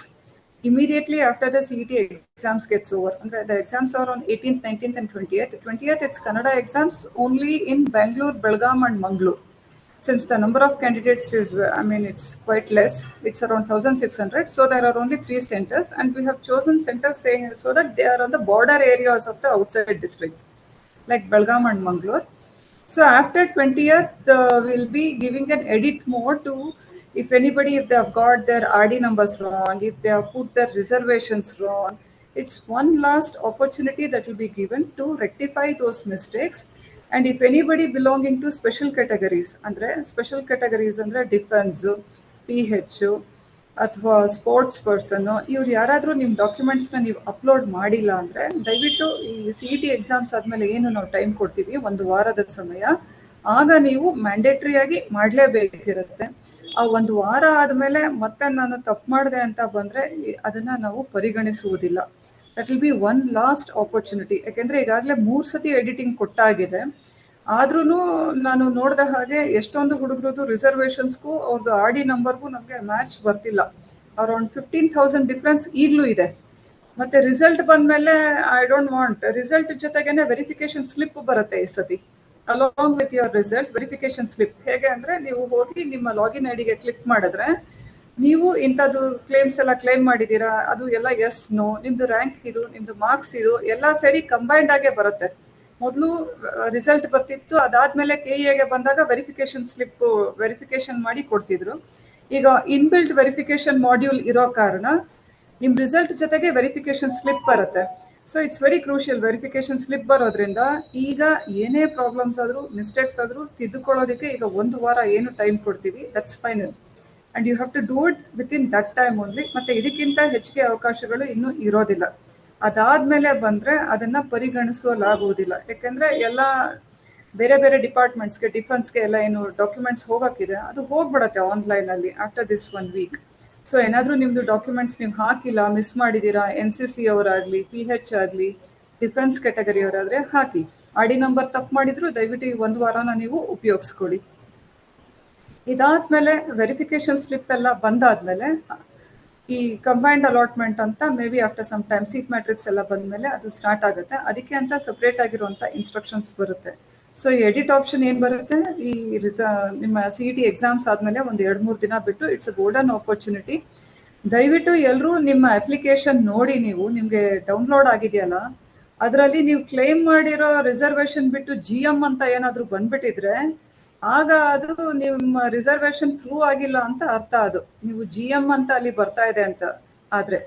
Immediately after the CET exams gets over, the exams are on 18th, 19th and 20th. 20th it's Kannada exams only in Bangalore, Belgaum and Mangalore. Since the number of candidates is, it's quite less, it's around 1,600. So there are only 3 centers, and we have chosen centers saying so that they are on the border areas of the outside districts, like Belgaum and Mangalore. So after 20th, we'll be giving an edit mode to, if anybody, if they have got their RD numbers wrong, if they have put their reservations wrong, it's one last opportunity that will be given to rectify those mistakes. And if anybody belonging to special categories, ಅಂದ್ರೆ defence, PH ಅಥವಾ sports person, ಇವ್ರು ಯಾರಾದರೂ ನಿಮ್ಮ ಡಾಕ್ಯುಮೆಂಟ್ಸ್ನ ನೀವು upload ಮಾಡಿಲ್ಲ ಅಂದರೆ ದಯವಿಟ್ಟು ಈ CET ಎಕ್ಸಾಮ್ಸ್ ಆದಮೇಲೆ ಏನು ನಾವು ಟೈಮ್ ಕೊಡ್ತೀವಿ, 1 ವಾರದ ಸಮಯ, ಆಗ ನೀವು ಮ್ಯಾಂಡೇಟ್ರಿಯಾಗಿ ಮಾಡಲೇಬೇಕಿರುತ್ತೆ. ಆ 1 ವಾರ ಆದಮೇಲೆ ಮತ್ತೆ ನಾನು ತಪ್ಪು ಮಾಡಿದೆ ಅಂತ ಬಂದರೆ ಅದನ್ನು ನಾವು ಪರಿಗಣಿಸುವುದಿಲ್ಲ. That will be one last opportunity. ಯಾಕೆಂದರೆ ಈಗಾಗಲೇ 3 ಸತಿ ಎಡಿಟಿಂಗ್ ಕೊಟ್ಟಾಗಿದೆ. ಆದ್ರೂ ನಾನು ನೋಡಿದ ಹಾಗೆ ಎಷ್ಟೊಂದು ಹುಡುಗರದು ರಿಸರ್ವೇಷನ್ಸ್ಗೂ ಅವ್ರದ್ದು RD ನಂಬರ್ಗೂ ನಮಗೆ ಮ್ಯಾಚ್ ಬರ್ತಿಲ್ಲ. ಅರೌಂಡ್ 15,000 ಡಿಫ್ರೆನ್ಸ್ ಈಗಲೂ ಇದೆ. ಮತ್ತು ರಿಸಲ್ಟ್ ಬಂದಮೇಲೆ ಐ ಡೋಂಟ್ ವಾಂಟ್, ರಿಸಲ್ಟ್ ಜೊತೆಗೇನೆ ವೆರಿಫಿಕೇಶನ್ ಸ್ಲಿಪ್ ಬರುತ್ತೆ ಈ ಸತಿ, along with your result verification slip. ಹೇಗೆ ಅಂದರೆ, ನೀವು ಹೋಗಿ ನಿಮ್ಮ ಲಾಗಿನ್ ಐಡಿಗೆ ಕ್ಲಿಕ್ ಮಾಡಿದ್ರೆ ನೀವು ಇಂಥದ್ದು ಕ್ಲೇಮ್ಸ್ ಎಲ್ಲ ಕ್ಲೇಮ್ ಮಾಡಿದ್ದೀರಾ, ಅದು ಎಲ್ಲ ಎಸ್ ನೋ, ನಿಮ್ಮದು ರ್ಯಾಂಕ್ ಇದು, ನಿಮ್ಮದು ಮಾರ್ಕ್ಸ್ ಇದು ಎಲ್ಲ ಸೇರಿ ಕಂಬೈನ್ಡ್ ಆಗೇ ಬರುತ್ತೆ. ಮೊದಲು ರಿಸಲ್ಟ್ ಬರ್ತಿತ್ತು, ಅದಾದಮೇಲೆ KEAಗೆ ಬಂದಾಗ ವೆರಿಫಿಕೇಶನ್ ಸ್ಲಿಪ್ ವೆರಿಫಿಕೇಶನ್ ಮಾಡಿ ಕೊಡ್ತಿದ್ರು. ಈಗ ಇನ್ಬಿಲ್ಟ್ ವೆರಿಫಿಕೇಶನ್ ಮಾಡ್ಯೂಲ್ ಇರೋ ಕಾರಣ ನಿಮ್ಮ ರಿಸಲ್ಟ್ ಜೊತೆಗೆ ವೆರಿಫಿಕೇಶನ್ ಸ್ಲಿಪ್ ಬರುತ್ತೆ. So it's very crucial. Verification slip ಬರೋದ್ರಿಂದ ಈಗ ಏನೇ ಪ್ರಾಬ್ಲಮ್ಸ್ ಆದರೂ, ಮಿಸ್ಟೇಕ್ಸ್ ಆದರೂ ತಿದ್ದುಕೊಳ್ಳೋದಕ್ಕೆ ಈಗ 1 ವಾರ ಏನು ಟೈಮ್ ಕೊಡ್ತೀವಿ, that's final. And you have to do it within that time only. ಮತ್ತು ಇದಕ್ಕಿಂತ ಹೆಚ್ಚಿಗೆ ಅವಕಾಶಗಳು ಇನ್ನೂ ಇರೋದಿಲ್ಲ. ಅದಾದಮೇಲೆ ಬಂದರೆ ಅದನ್ನು ಪರಿಗಣಿಸಲಾಗುವುದಿಲ್ಲ. ಯಾಕೆಂದರೆ ಎಲ್ಲ ಬೇರೆ ಬೇರೆ ಡಿಪಾರ್ಟ್ಮೆಂಟ್ಸ್ಗೆ, ಡಿಫೆನ್ಸ್ಗೆ ಎಲ್ಲ ಏನು ಡಾಕ್ಯುಮೆಂಟ್ಸ್ ಹೋಗೋಕ್ಕಿದೆ ಅದು ಹೋಗ್ಬಿಡತ್ತೆ ಆನ್ಲೈನಲ್ಲಿ ಆಫ್ಟರ್ ದಿಸ್ 1 ವೀಕ್. ಸೊ ಏನಾದರೂ ನಿಮ್ಮದು ಡಾಕ್ಯುಮೆಂಟ್ಸ್ ನೀವು ಹಾಕಿಲ್ಲ, ಮಿಸ್ ಮಾಡಿದ್ದೀರಾ, NCC ಅವರಾಗಲಿ, PH ಆಗಲಿ, ಡಿಫೆನ್ಸ್ ಕ್ಯಾಟಗರಿಯವರಾದರೆ ಹಾಕಿ. RD ನಂಬರ್ ತಪ್ಪು ಮಾಡಿದ್ರು ದಯವಿಟ್ಟು ಈ 1 ವಾರನ ನೀವು ಉಪಯೋಗಿಸ್ಕೊಳ್ಳಿ. ಇದಾದಮೇಲೆ ವೆರಿಫಿಕೇಶನ್ ಸ್ಲಿಪ್ ಎಲ್ಲ ಬಂದಾದಮೇಲೆ ಈ ಕಂಬೈನ್ಡ್ ಅಲಾಟ್ಮೆಂಟ್ ಅಂತ maybe after some time seat matrix ಎಲ್ಲ ಬಂದಮೇಲೆ ಅದು ಸ್ಟಾರ್ಟ್ ಆಗುತ್ತೆ. ಅದಕ್ಕೆ ಅಂತ ಸಪ್ರೇಟ್ ಆಗಿರುವಂಥ ಇನ್ಸ್ಟ್ರಕ್ಷನ್ಸ್ ಬರುತ್ತೆ. ಸೊ ಈ ಎಡಿಟ್ ಆಪ್ಷನ್ ಏನು ಬರುತ್ತೆ, ಈ ನಿಮ್ಮ CET ಎಕ್ಸಾಮ್ಸ್ ಆದಮೇಲೆ ಒಂದು 2-3 ದಿನ ಬಿಟ್ಟು, ಇಟ್ಸ್ ಅ ಗೋಲ್ಡನ್ ಆಪರ್ಚುನಿಟಿ. ದಯವಿಟ್ಟು ಎಲ್ಲರೂ ನಿಮ್ಮ ಅಪ್ಲಿಕೇಶನ್ ನೋಡಿ, ನೀವು ನಿಮಗೆ ಡೌನ್ಲೋಡ್ ಆಗಿದೆಯಲ್ಲ ಅದರಲ್ಲಿ ನೀವು ಕ್ಲೇಮ್ ಮಾಡಿರೋ ರಿಸರ್ವೇಷನ್ ಬಿಟ್ಟು GM ಅಂತ ಏನಾದರೂ ಬಂದ್ಬಿಟ್ಟಿದ್ರೆ ಆಗ ಅದು ನಿಮ್ಮ ರಿಸರ್ವೇಷನ್ ಥ್ರೂ ಆಗಿಲ್ಲ ಅಂತ ಅರ್ಥ. ಅದು ನೀವು GM ಅಂತ ಅಲ್ಲಿ ಬರ್ತಾ ಇದೆ ಅಂತ. ಆದರೆ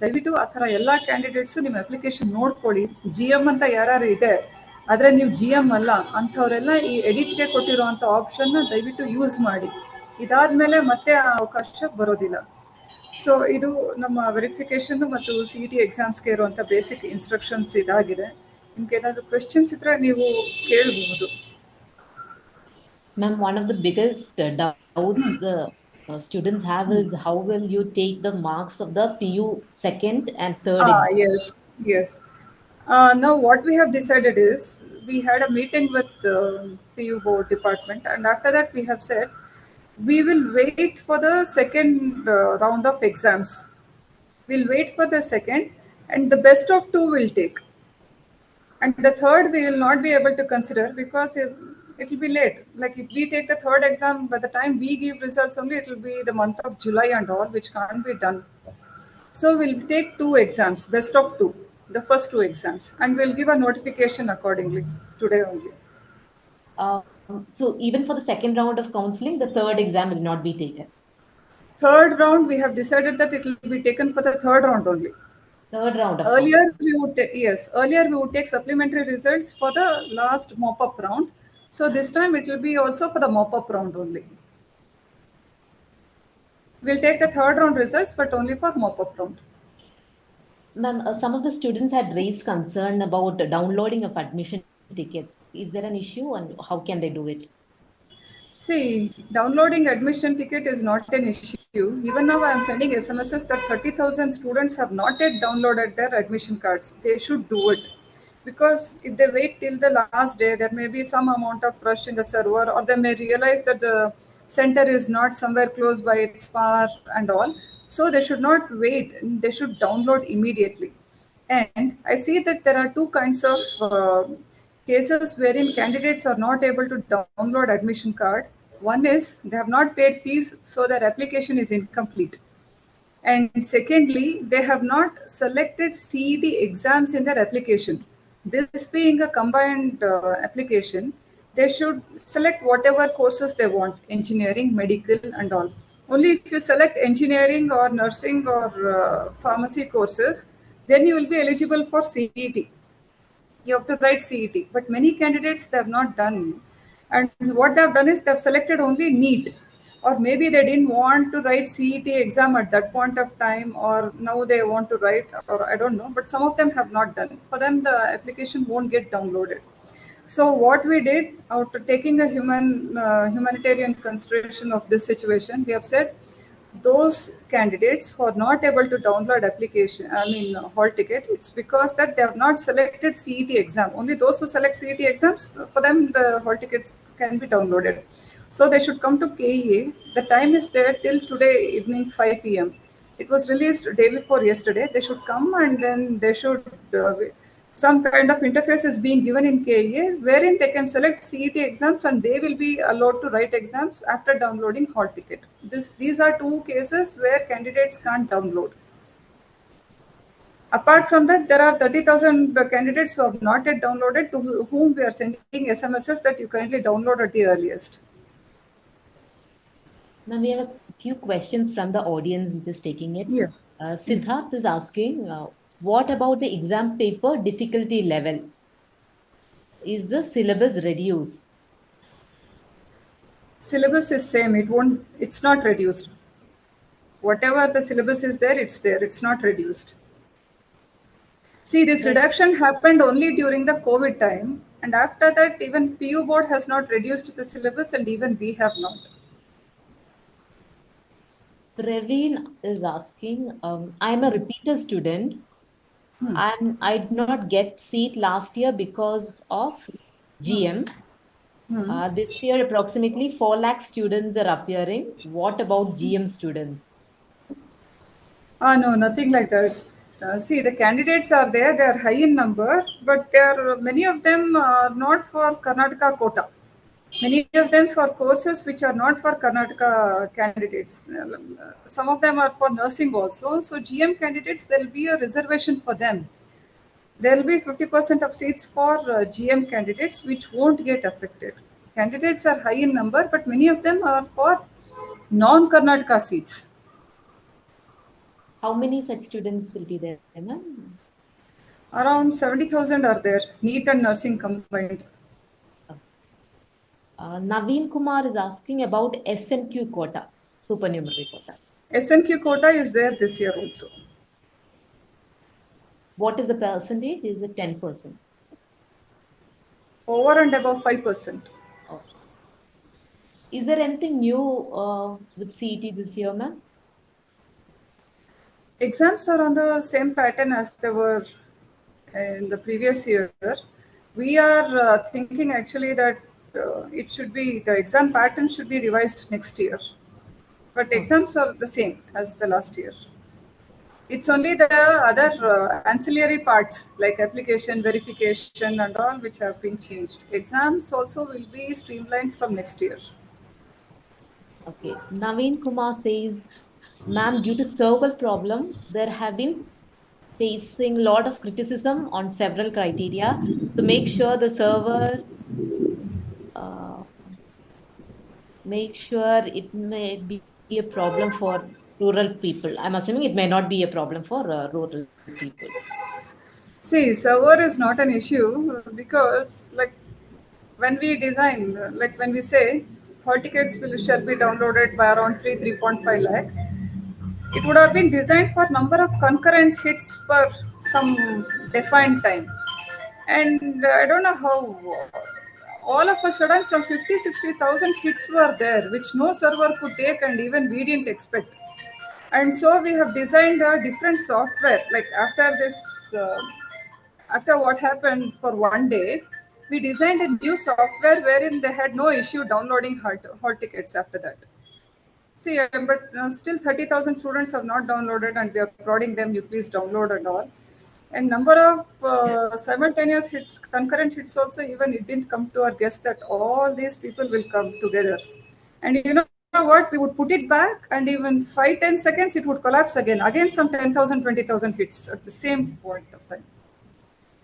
ದಯವಿಟ್ಟು ಆ ಥರ ಎಲ್ಲ ಕ್ಯಾಂಡಿಡೇಟ್ಸು ನಿಮ್ಮ ಅಪ್ಲಿಕೇಶನ್ ನೋಡ್ಕೊಳ್ಳಿ. GM ಅಂತ ಯಾರು ಇದೆ ಆದರೆ ನೀವು GM ಅಲ್ಲ ಅಂಥವರೆಲ್ಲ ಈ ಎಡಿಟ್ಗೆ ಕೊಟ್ಟಿರೋವಂಥ ಆಪ್ಷನ್ನ ದಯವಿಟ್ಟು ಯೂಸ್ ಮಾಡಿ. ಇದಾದಮೇಲೆ ಮತ್ತೆ ಆ ಅವಕಾಶ ಬರೋದಿಲ್ಲ. ಸೊ ಇದು ನಮ್ಮ ವೆರಿಫಿಕೇಷನ್ನು ಮತ್ತು CET ಎಕ್ಸಾಮ್ಸ್ಗೆ ಇರುವಂಥ ಬೇಸಿಕ್ ಇನ್ಸ್ಟ್ರಕ್ಷನ್ಸ್ ಇದಾಗಿದೆ. ನಿಮ್ಗೆ ಏನಾದರೂ ಕ್ವೆಶ್ಚನ್ಸ್ ಇದ್ದರೆ ನೀವು ಕೇಳಬಹುದು. Ma'am, one of the biggest doubts the students have is how will you take the marks of the PU 2nd and 3rd exam? Yes. Now what we have decided is, we had a meeting with PU board department, and after that we have said we will wait for the second round of exams. We'll wait for the second, and the best of two will take. And the third we will not be able to consider because it will be late. Like if we take the third exam, by the time we give results only, it will be the month of July and all, which can't be done. So we'll take two exams, best of two, the first two exams, and we'll give a notification accordingly today only. So even for the second round of counseling, the third exam will not be taken. Third round, we have decided that it will be taken for the third round only. Third round of Earlier we would earlier we would take supplementary results for the last mop-up round. So this time it will be also for the mop-up round only. We'll take the third round results, but only for mop-up round. Ma'am, some of the students had raised concern about downloading of admission tickets. Is there an issue, and how can they do it? See, downloading admission ticket is not an issue. Even now I am sending SMSs that 30,000 students have not yet downloaded their admission cards. They should do it. Because if they wait till the last day, there may be some amount of rush in the server, or they may realize that the center is not somewhere close by, it's far and all. So they should not wait. They should download immediately. And I see that there are two kinds of cases wherein candidates are not able to download admission card. One is they have not paid fees, so their application is incomplete. And secondly, they have not selected CET exams in their application. This being a combined application, they should select whatever courses they want, engineering, medical and all. Only if you select engineering or nursing or pharmacy courses, then you will be eligible for CET. You have to write CET, but many candidates they have not done. And what they have done is they have selected only NEET, or maybe they didn't want to write CET exam at that point of time, or now they want to write, or I don't know. But some of them have not done. For them, the application won't get downloaded. So what we did, after taking a humanitarian consideration of this situation, we have said those candidates who are not able to download hall ticket, it's because that they have not selected CET exam. Only those who select CET exams, for them the hall tickets can be downloaded. So they should come to KEA. The time is there till today evening 5 p.m. It was released day before yesterday. They should come, and then they should some kind of interface is being given in KEA wherein they can select CET exams, and they will be allowed to write exams after downloading hall ticket. These are two cases where candidates can't download. Apart from that, there are 30,000 candidates who have not yet downloaded, to whom we are sending SMSs that you kindly download at the earliest. Now we have a few questions from the audience, which is taking it. Yeah. Siddharth is asking, what about the exam paper difficulty level? Is the syllabus reduced? Syllabus is same. It's not reduced. Whatever the syllabus is there, it's there. It's not reduced. See, this reduction happened only during the COVID time. And after that, even PU board has not reduced the syllabus, and even we have not. Praveen is asking, I'm a repeater student. And I did not get seat last year because of GM. This year, approximately 4 lakh students are appearing. What about GM students? No, nothing like that. See, the candidates are there. They are high in number, but many of them are not for Karnataka quota. Many of them for courses which are not for Karnataka candidates. Some of them are for nursing also. So GM candidates, there will be a reservation for them. There will be 50% of seats for GM candidates, which won't get affected. Candidates are high in number, but many of them are for non-Karnataka seats. How many such students will be there, ma'am? Around 70,000 are there, NEET and nursing combined. Naveen Kumar is asking about SNQ quota, supernumerary quota. SNQ quota is there this year also. What is the percentage? Is it 10%? Over and above 5%. Okay. Is there anything new with CET this year, ma'am? Exams are on the same pattern as they were in the previous year. We are thinking actually that it should be, the exam pattern should be revised next year. But exams are the same as the last year. It's only the other ancillary parts like application, verification and all which have been changed. Exams also will be streamlined from next year. Okay. Naveen Kumar says, ma'am, due to server problem, there have been facing a lot of criticism on several criteria. So uh, make sure it may be a problem for rural people. I'm assuming it may not be a problem for rural people. See, server is not an issue because like when we design, like when we say hall tickets shall be downloaded by around 3.5 lakh, it would have been designed for number of concurrent hits per some defined time. And I don't know how all of a sudden some 50-60,000 hits were there, which no server could take and even we didn't expect. And so we have designed a different software. Like after this, after what happened for one day, we designed a new software wherein they had no issue downloading hall tickets after that. See, but still 30,000 students have not downloaded and we are prodding them, you please download and all. And number of simultaneous hits, concurrent hits also, even it didn't come to our guess that all these people will come together. And you know what, we would put it back and even 5-10 seconds, it would collapse again. Again some 10,000, 20,000 hits at the same point of time.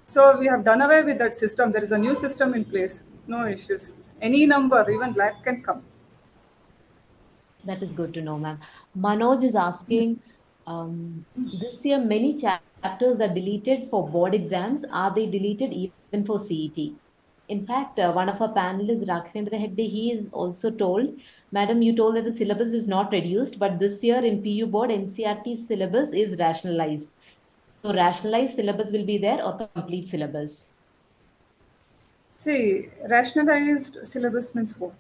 So we have done away with that system. There is a new system in place, no issues. Any number, even lakh can come. That is good to know, ma'am. Manoj is asking, this year many chapters are deleted for board exams. Are they deleted even for CET? In fact, one of our panelists, Rakhendra Hegde, he is also told, Madam, you told that the syllabus is not reduced, but this year in PU board, NCERT syllabus is rationalized. So rationalized syllabus will be there or complete syllabus? See, rationalized syllabus means what?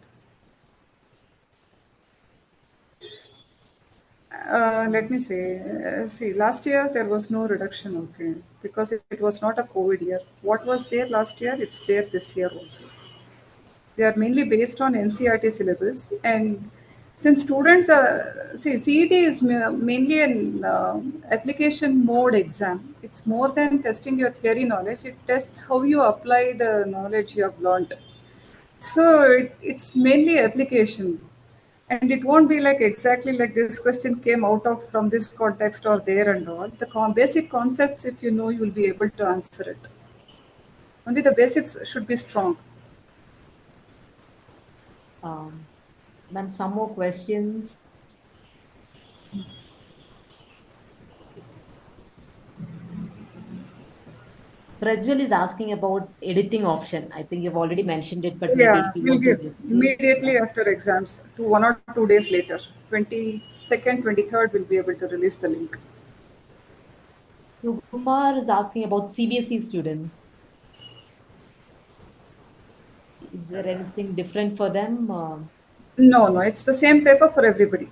Let me say, see, last year there was no reduction, okay, because it was not a COVID year. What was there last year, it's there this year also. They are mainly based on NCERT syllabus, and since students are, see, CET is mainly an application mode exam. It's more than testing your theory knowledge, it tests how you apply the knowledge you have learned. So it's mainly application. And it won't be like exactly like this question came out of from this context or there and all. The basic concepts, if you know, you will be able to answer it. Only the basics should be strong. Ma'am, some more questions. Prajwal is asking about editing option. I think you've already mentioned it, but maybe Yeah, if you we'll want to give repeat. immediately after exams, 1 or 2 days later. 22nd, 23rd, we'll be able to release the link. So Kumar is asking about CBSE students. Is there anything different for them? No, it's the same paper for everybody.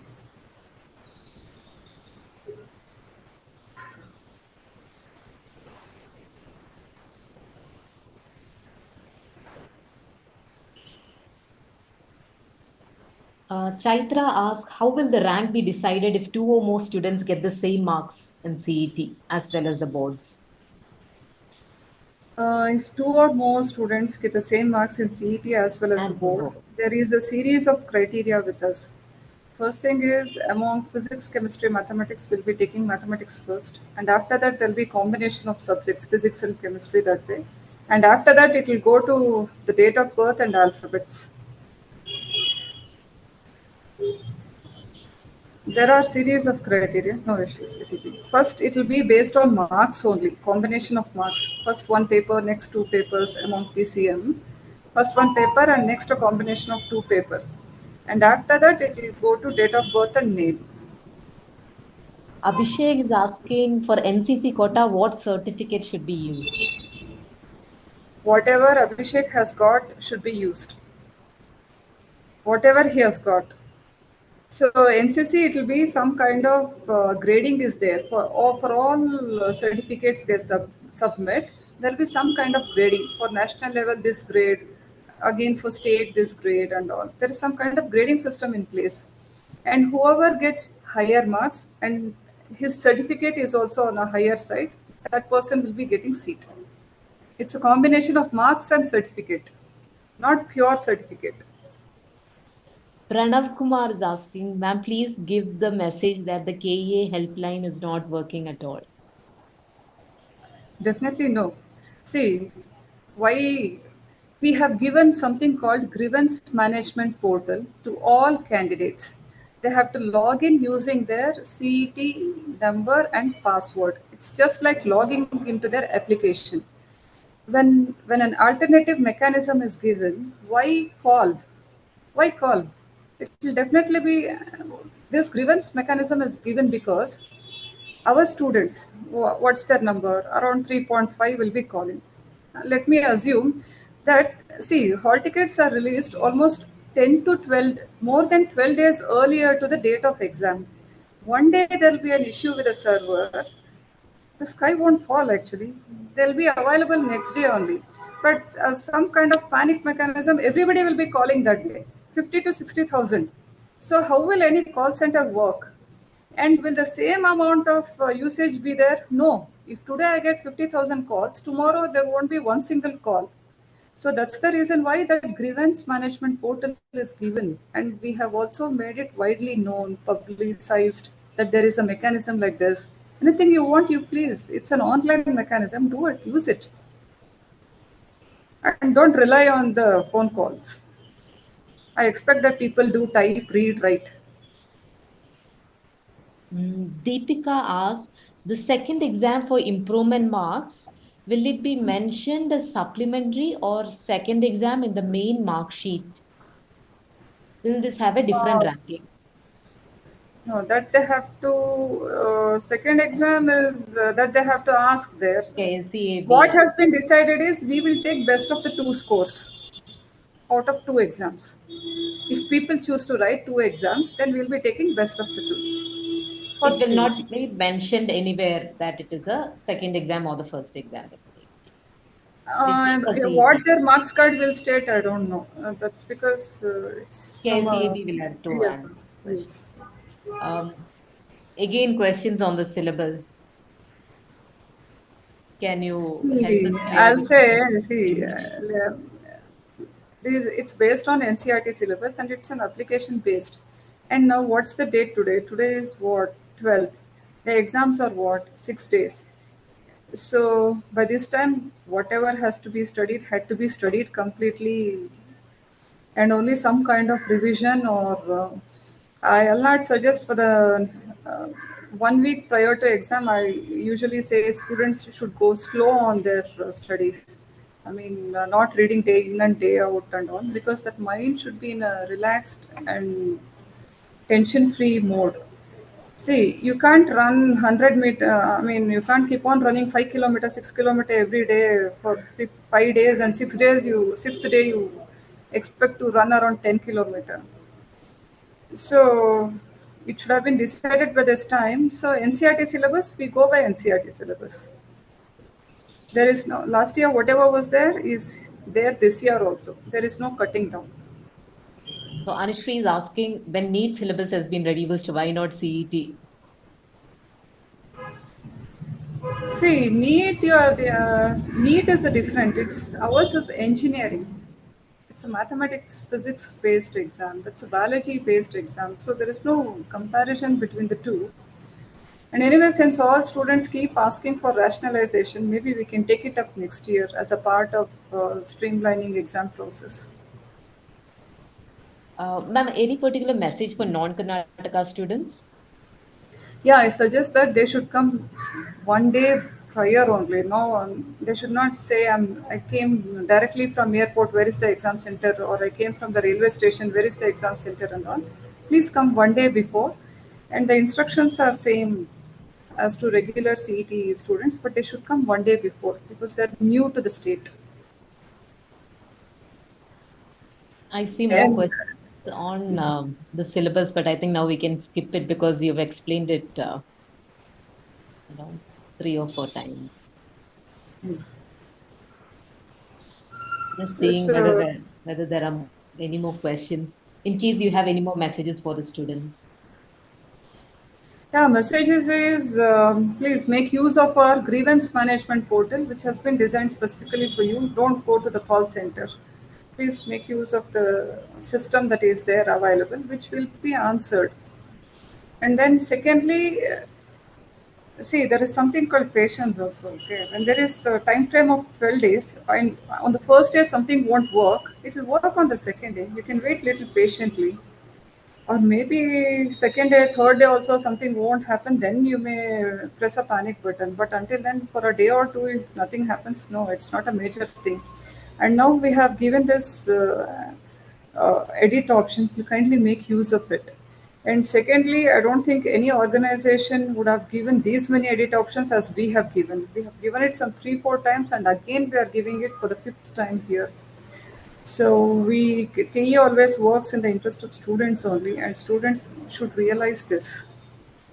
Chaitra asks, how will the rank be decided if two or more students get the same marks in CET as well as the boards? If 2 or more students get the same marks in CET as well as the And the board, board. there is a series of criteria with us. First thing is among physics, chemistry, mathematics, we'll be taking mathematics first. And after that, there'll be combination of subjects, physics and chemistry that way. And after that, it will go to the date of birth and alphabets. There are series of criteria, no issues. It will be based on marks only, combination of marks. First one paper, next two papers among PCM. First one paper and next a combination of two papers. And after that, it will go to date of birth and name. Abhishek is asking for NCC quota, what certificate should be used? Whatever Abhishek has got should be used. Whatever he has got. So NCC, it will be some kind of grading is there for all certificates they submit. There will be some kind of grading for national level. This grade, again for state this grade and all. There is some kind of grading system in place, and whoever gets higher marks and his certificate is also on a higher side, that person will be getting seat. It's a combination of marks and certificate, not pure certificate. Pranav Kumar is asking, ma'am, please give the message that the KEA helpline is not working at all. Definitely no. See, why we have given something called grievance management portal to all candidates. They have to log in using their CET number and password. It's just like logging into their application. When an alternative mechanism is given, why call? Why call? It will definitely be this grievance mechanism is given because our students, what's their number? Around 3.5 will be calling. Let me assume that, see, hall tickets are released almost 10 to 12, more than 12 days earlier to the date of exam. One day there will be an issue with the server, the sky won't fall actually. They'll be available next day only. But as some kind of panic mechanism, everybody will be calling that day, 50 to 60,000. So how will any call center work? And will the same amount of usage be there? No. If today I get 50,000 calls, tomorrow there won't be one single call. So that's the reason why that grievance management portal is given. And we have also made it widely known, publicized that there is a mechanism like this. Anything you want, you please. It's an online mechanism. Do it, use it. And don't rely on the phone calls. I expect that people do type, read, write. Deepika asks, the second exam for improvement marks, will it be mentioned as supplementary or second exam in the main mark sheet? Will this have a different ranking? No, that they have to, second exam is that they have to ask there. KCET. What has been decided is we will take best of the two scores out of two exams. If people choose to write two exams, then we'll be taking best of the two. For It will CET. not be mentioned anywhere that it is a second exam or the first exam. What their marks card will state, I don't know. That's because it's from a. KCET will have to Yeah, answer. yes. Again, questions on the syllabus. Can you help us clear I'll this? say, see, it's based on NCERT syllabus and it's an application based. And now what's the date today? Today is what? 12th. The exams are what? 6 days. So by this time, whatever has to be studied had to be studied completely, and only some kind of revision or I'll not suggest for the 1 week prior to exam. I usually say students should go slow on their studies. I mean, not reading day in and day out and all, because that mind should be in a relaxed and tension-free mode. See, you can't run 100 meter. I mean, you can't keep on running 5 kilometers, 6 kilometer every day for 5 days, and 6 days sixth day you expect to run around 10 kilometer. So it should have been decided by this time. So NCERT syllabus, we go by NCERT syllabus. There is no last year whatever was there is there this year also. There is no cutting down. So Anishri is asking, when NEET syllabus has been reduced, why not CET? See, NEET is a different. It's ours is engineering. It's a mathematics, physics based exam. That's a biology based exam. So there is no comparison between the two. And anyway, since all students keep asking for rationalization, maybe we can take it up next year as a part of streamlining exam process. Ma'am, any particular message for non-Karnataka students? Yeah, I suggest that they should come one day prior only. No, they should not say I came directly from airport. Where is the exam center? Or I came from the railway station. Where is the exam center and all? Please come one day before, and the instructions are same as to regular CET students, but they should come one day before because they're new to the state. I see more questions on the syllabus, but I think now we can skip it because you've explained it 3 or 4 times. Just seeing whether there are any more questions. In case you have any more messages for the students. Yeah, messages is please make use of our grievance management portal, which has been designed specifically for you. Don't go to the call center. Please make use of the system that is there available, which will be answered. And then, secondly, see, there is something called patience also. Okay, when there is a time frame of 12 days, and on the first day something won't work, it will work on the second day. You can wait little patiently, or maybe second day, third day also something won't happen, then you may press a panic button. But until then, for a day or two, if nothing happens, no, it's not a major thing. And now we have given this edit option. You kindly make use of it. And secondly, I don't think any organization would have given these many edit options as we have given. We have given it some 3-4 times, and again we are giving it for the fifth time here. So KE always works in the interest of students only, and students should realize this.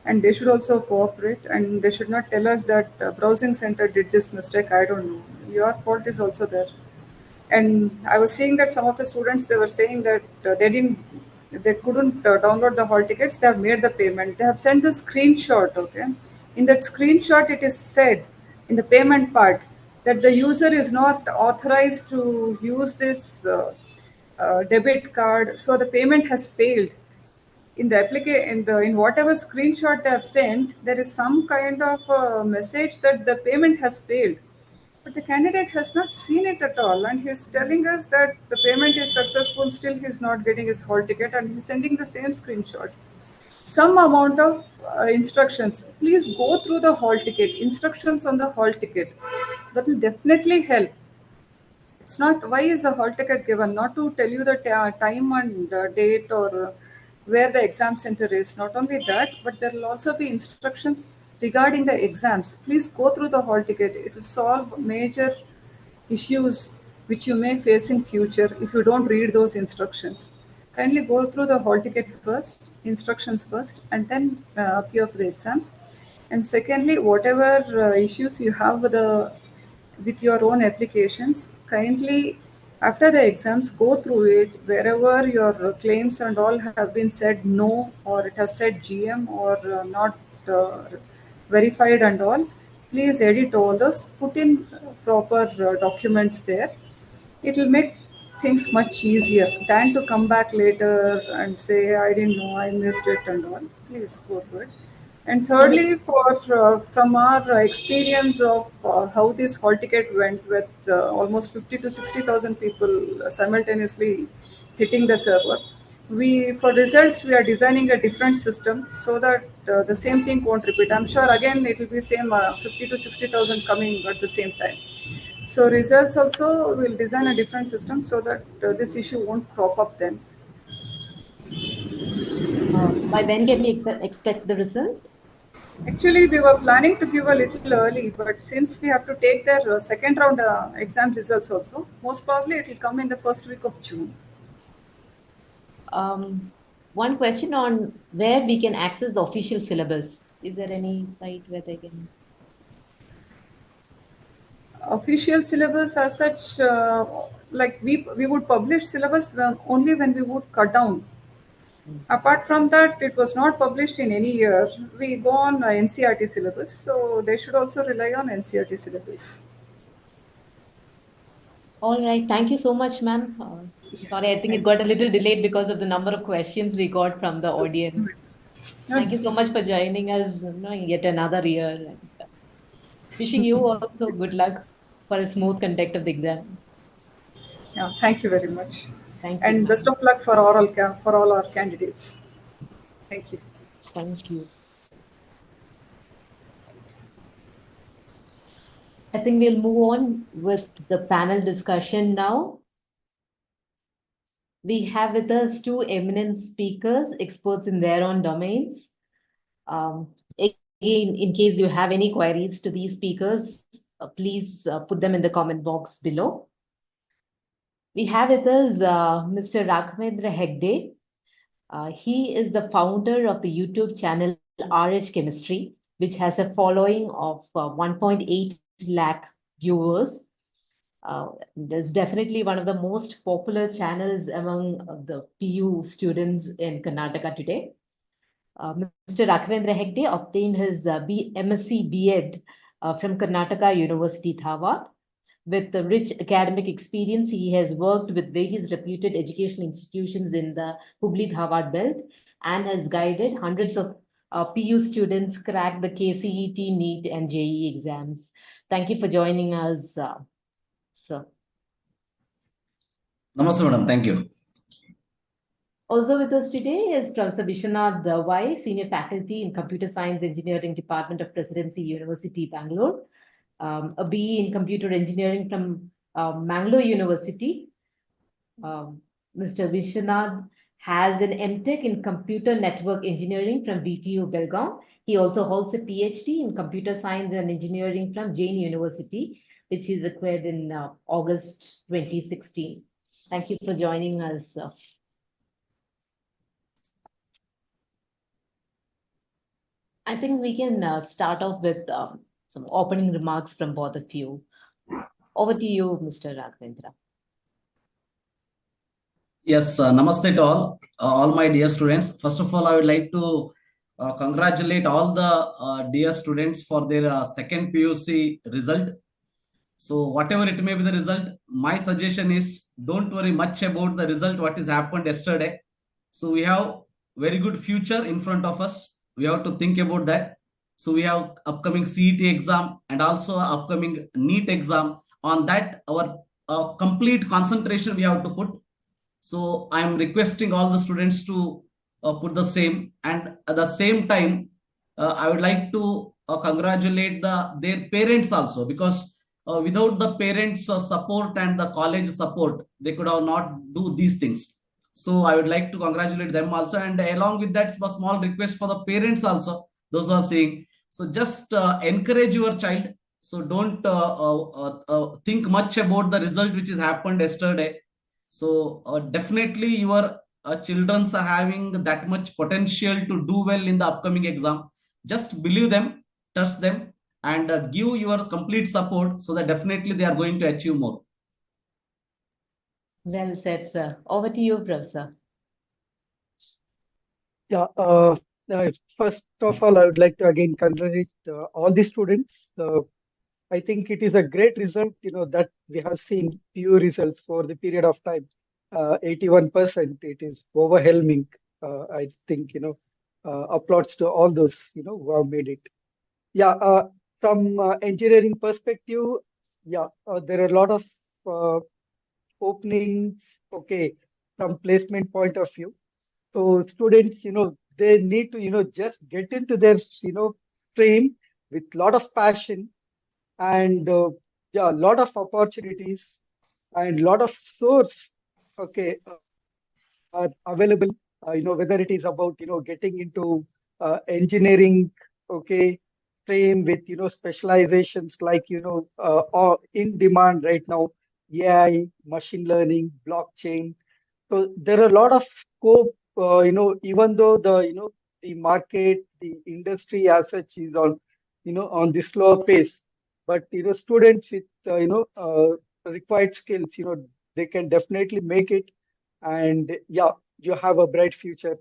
And they should also cooperate, and they should not tell us that browsing center did this mistake. I don't know. Your fault is also there. And I was seeing that some of the students, they were saying that they couldn't download the hall tickets. They have made the payment. They have sent the screenshot. Okay, in that screenshot, it is said in the payment part that the user is not authorized to use this debit card, so the payment has failed. In the in whatever screenshot they have sent, there is some kind of message that the payment has failed, but the candidate has not seen it at all, and he's telling us that the payment is successful. Still, he's not getting his hall ticket, and he's sending the same screenshot. Some amount of instructions. Please go through the hall ticket. Instructions on the hall ticket. That will definitely help. It's not why is a hall ticket given, not to tell you the time and date or where the exam center is. Not only that, but there will also be instructions regarding the exams. Please go through the hall ticket. It will solve major issues which you may face in future if you don't read those instructions. Kindly go through the hall ticket first, instructions first, and then appear for the exams. And secondly, whatever issues you have with your own applications, kindly after the exams go through it. Wherever your claims and all have been said no, or it has said GM or not verified and all, please edit all those, put in proper documents there. It will make things much easier than to come back later and say, I didn't know, I missed it and all. Please go through it. And So, thirdly, from our experience of how this hall ticket went with almost 50 to 60,000 people simultaneously hitting the server, we for results we are designing a different system so that the same thing won't repeat. I'm sure again it will be same 50 to 60,000 coming at the same time. So results also will design a different system so that this issue won't crop up then. by when can we expect the results? Actually, we were planning to give a little early, but since we have to take their second round exam results also, most probably it will come in the first week of June. One question on where we can access the official syllabus. Is there any site where they can? Official syllabus as such, like we would publish syllabus only when we would cut down. Apart from that, it was not published in any year. We go on NCRT syllabus, so they should also rely on NCRT syllabus. All right. Thank you so much, ma'am. Yeah, Sorry, I think it thank got a little delayed because of the number of questions we got from the you. audience. No, Thank no. you so much for joining us, yet another year. And wishing you also good luck for a smooth conduct of the exam. Yeah, thank you very much. Thank you, And best ma'am. of luck for all our candidates. Thank you. Thank you. I think we'll move on with the panel discussion now. We have with us two eminent speakers, experts in their own domains. Again, in case you have any queries to these speakers, please put them in the comment box below. We have with us Mr. Rakhavendra Hegde. He is the founder of the YouTube channel RH Chemistry, which has a following of 1.8 lakh viewers. It's definitely one of the most popular channels among the PU students in Karnataka today. Mr. Raghavendra Hegde obtained his MSc B.Ed from Karnataka University, Dharwad. With a rich academic experience, he has worked with various reputed educational institutions in the Hubli-Dharwad belt and has guided hundreds of PU students crack the KCET, NEET, and JEE exams. Thank you for joining us, sir. Namaste, madam. Thank you. Also with us today is Professor Vishwanath Y, Senior Faculty in Computer Science Engineering Department of Presidency University, Bangalore. A BE in Computer Engineering from Mangalore University. Mr. Vishwanath has an MTech in Computer Network Engineering from BTU Belgaum. He also holds a PhD in Computer Science and Engineering from Jain University, which is acquired in August 2016. Thank you for joining us. I think we can start off with some opening remarks from both of you. Over to you, Mr. Raghavendra. Yes, namaste to all my dear students. First of all, I would like to congratulate all the dear students for their second PUC result. So whatever it may be the result, my suggestion is don't worry much about the result, what has happened yesterday. So we have very good future in front of us. We have to think about that. So we have upcoming CET exam and also upcoming NEET exam. On that, our complete concentration we have to put. So I am requesting all the students to put the same. And at the same time, I would like to congratulate their parents also, because without the parents' support and the college support, they could have not do these things. So I would like to congratulate them also. And along with that, a small request for the parents also, those who are saying. So just encourage your child. So don't think much about the result which has happened yesterday. So definitely your children are having that much potential to do well in the upcoming exam. Just believe them, trust them, and give your complete support, so that definitely they are going to achieve more. Well said, sir. Over to you, Professor. Yeah, first of all, I would like to again congratulate all the students. I think it is a great result, that we have seen PU results for the period of time. 81%, it is overwhelming. I think, applauds to all those, who have made it. Yeah, from engineering perspective, yeah, there are a lot of openings, okay, from placement point of view. So students, they need to, just get into their, stream with a lot of passion and yeah, a lot of opportunities and a lot of source, okay, are available, whether it is about, getting into engineering, okay, stream with, specializations like, or in demand right now, AI, machine learning, blockchain. So there are a lot of scope, even though the market, the industry as such is on, on the slower pace, but, students with, required skills, they can definitely make it. And yeah, you have a bright future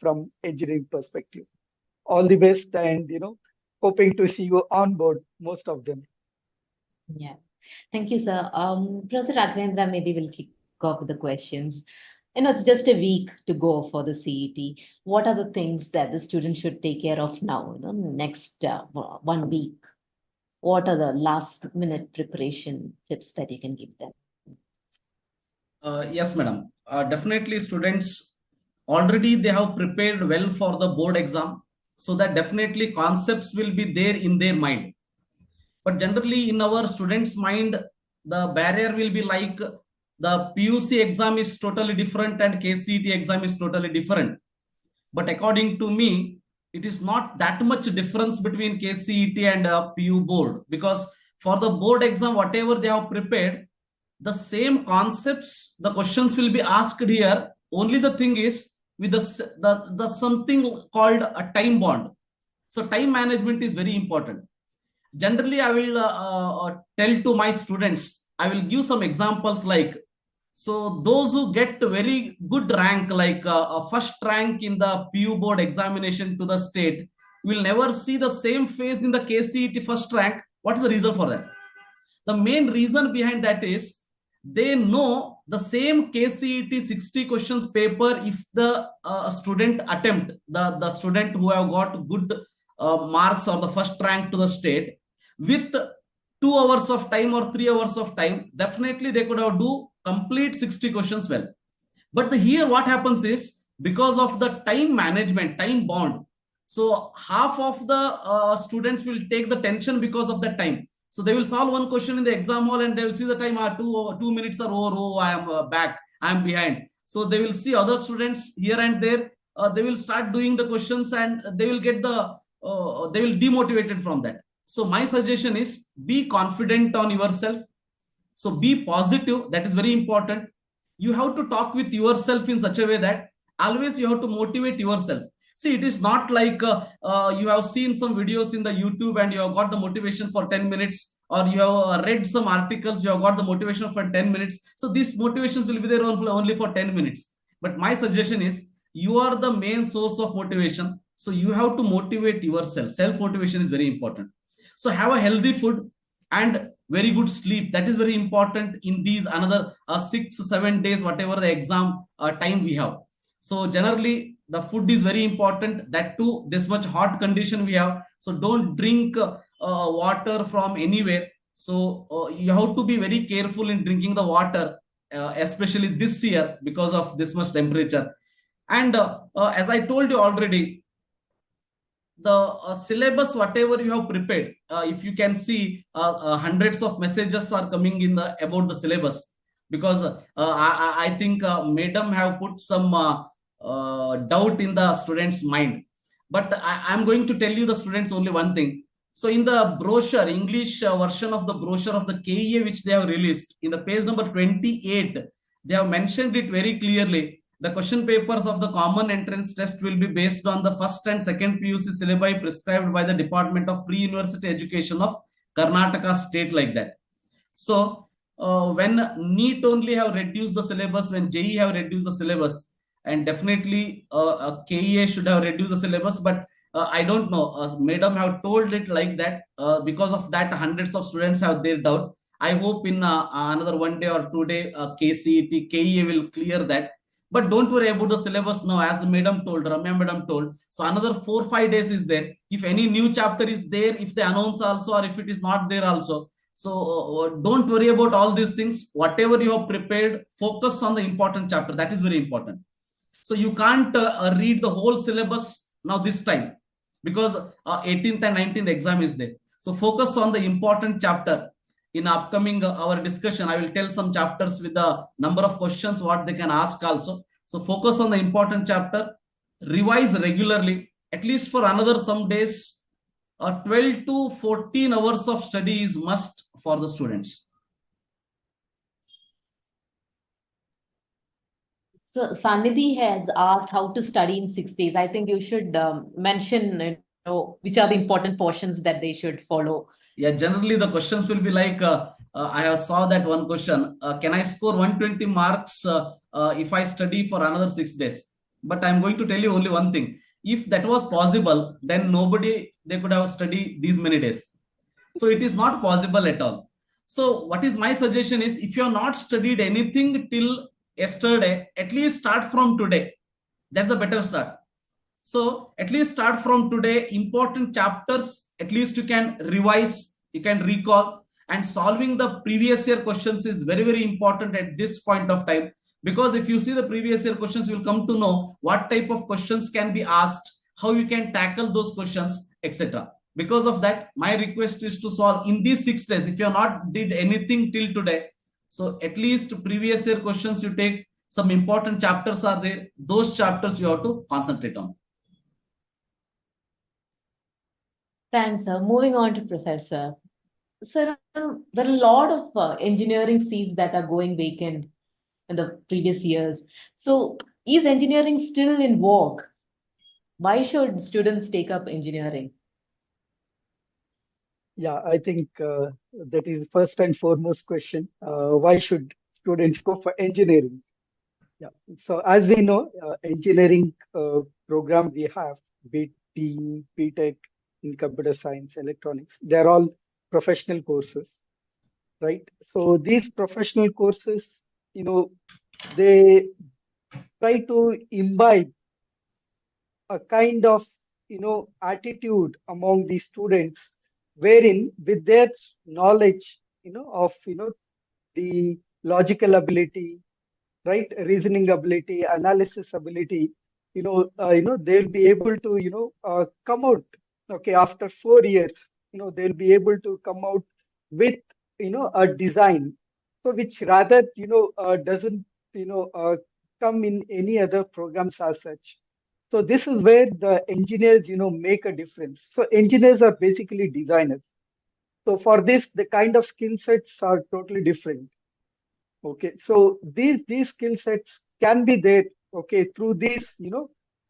from engineering perspective. All the best, and, hoping to see you on board, most of them. Yeah. Thank you, sir. Professor Raghavendra, maybe we'll kick off with the questions. It's just a week to go for the CET. What are the things that the student should take care of now, next 1 week? What are the last minute preparation tips that you can give them? Yes, madam. Definitely students already they have prepared well for the board exam, so that definitely concepts will be there in their mind. But generally in our students' mind, the barrier will be like the PUC exam is totally different and KCET exam is totally different. But according to me, it is not that much difference between KCET and PU board, because for the board exam, whatever they have prepared, the same concepts, the questions will be asked here. Only the thing is with the something called a time bond. So time management is very important. Generally, I will tell to my students, I will give some examples like So those who get very good rank, like a first rank in the PU board examination to the state, will never see the same face in the KCET first rank. What is the reason for that? The main reason behind that is they know the same KCET 60 questions paper, if the student attempt, the student who have got good marks or the first rank to the state, with 2 hours of time or 3 hours of time, definitely they could have do complete 60 questions well. But here what happens is, because of the time management, time bond, so half of the students will take the tension because of that time. So they will solve one question in the exam hall and they will see the time, 2 minutes are over, oh, I am back, I am behind. So they will see other students here and there, they will start doing the questions and they will get the, they will demotivated from that. So my suggestion is, be confident on yourself. So be positive, that is very important. You have to talk with yourself in such a way that always you have to motivate yourself. See, it is not like you have seen some videos in the YouTube and you have got the motivation for 10 minutes, or you have read some articles, you have got the motivation for 10 minutes. So these motivations will be there only for 10 minutes. But my suggestion is, you are the main source of motivation. So you have to motivate yourself. Self-motivation is very important. So have a healthy food and very good sleep. That is very important in these another 6-7 days, whatever the exam time we have. So generally, the food is very important. That too, this much hot condition we have. So don't drink water from anywhere. So you have to be very careful in drinking the water, especially this year because of this much temperature. And as I told you already, the syllabus, whatever you have prepared, if you can see, hundreds of messages are coming in about the syllabus, because I think madam have put some doubt in the students' mind. But I'm going to tell you the students only one thing. So in the brochure, English version of the brochure of the KEA, which they have released, in the page number 28, they have mentioned it very clearly. The question papers of the common entrance test will be based on the first and second PUC syllabi prescribed by the Department of Pre-University Education of Karnataka state, like that. So when NEET only have reduced the syllabus, when JEE have reduced the syllabus, and definitely KEA should have reduced the syllabus, but I don't know, madam have told it like that. Because of that, hundreds of students have their doubt. I hope in another 1 day or 2 day, KCET, KEA will clear that. But don't worry about the syllabus now, as the madam told, Ramya madam told. So another 4-5 days is there. If any new chapter is there, if they announce also, or if it is not there also. So don't worry about all these things. Whatever you have prepared, focus on the important chapter. That is very important. So you can't read the whole syllabus now this time, because 18th and 19th exam is there. So focus on the important chapter. In upcoming our discussion, I will tell some chapters with the number of questions what they can ask also. So focus on the important chapter, revise regularly, at least for another some days. 12 to 14 hours of study is must for the students. So Sanidhi has asked how to study in 6 days. I think you should mention which are the important portions that they should follow. Yeah, generally the questions will be like, I have saw that one question, can I score 120 marks if I study for another 6 days? But I'm going to tell you only one thing. If that was possible, then they could have studied these many days. So it is not possible at all. So what is my suggestion is, if you have not studied anything till yesterday, at least start from today. That's a better start. So at least start from today. Important chapters, at least you can revise, you can recall, and solving the previous year questions is very, very important at this point of time. Because if you see the previous year questions, you will come to know what type of questions can be asked, how you can tackle those questions, etc. Because of that, my request is to solve in these 6 days. If you have not did anything till today, so at least previous year questions you take, some important chapters are there. Those chapters you have to concentrate on. Thanks, sir. Moving on to Professor. Sir, there are a lot of engineering seats that are going vacant in the previous years. So is engineering still in vogue? Why should students take up engineering? Yeah, I think that is first and foremost question. Why should students go for engineering. Yeah. So as we know, engineering program we have, BTE, BTech in computer science, electronics, they're all professional courses, right? So these professional courses, they try to imbibe a kind of, attitude among the students, wherein with their knowledge, of, the logical ability, right, reasoning ability, analysis ability, they'll be able to, come out, okay, after 4 years, they'll be able to come out with, a design, so which rather, doesn't, come in any other programs as such. So this is where the engineers, make a difference. So engineers are basically designers. So for this, the kind of skill sets are totally different. Okay, so these skill sets can be there, okay, through these,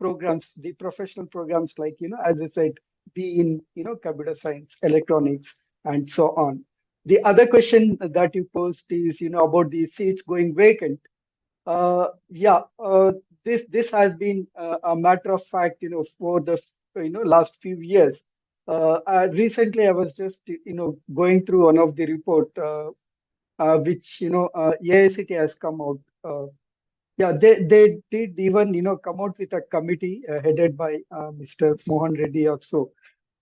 programs, the professional programs, like, as I said, be in, computer science, electronics, and so on. The other question that you posed is, about the seats going vacant. Yeah, this has been a matter of fact, for the, last few years. Recently, I was just, going through one of the report, which, AICT has come out. Yeah, they did even, come out with a committee headed by Mr. Mohan Reddy also.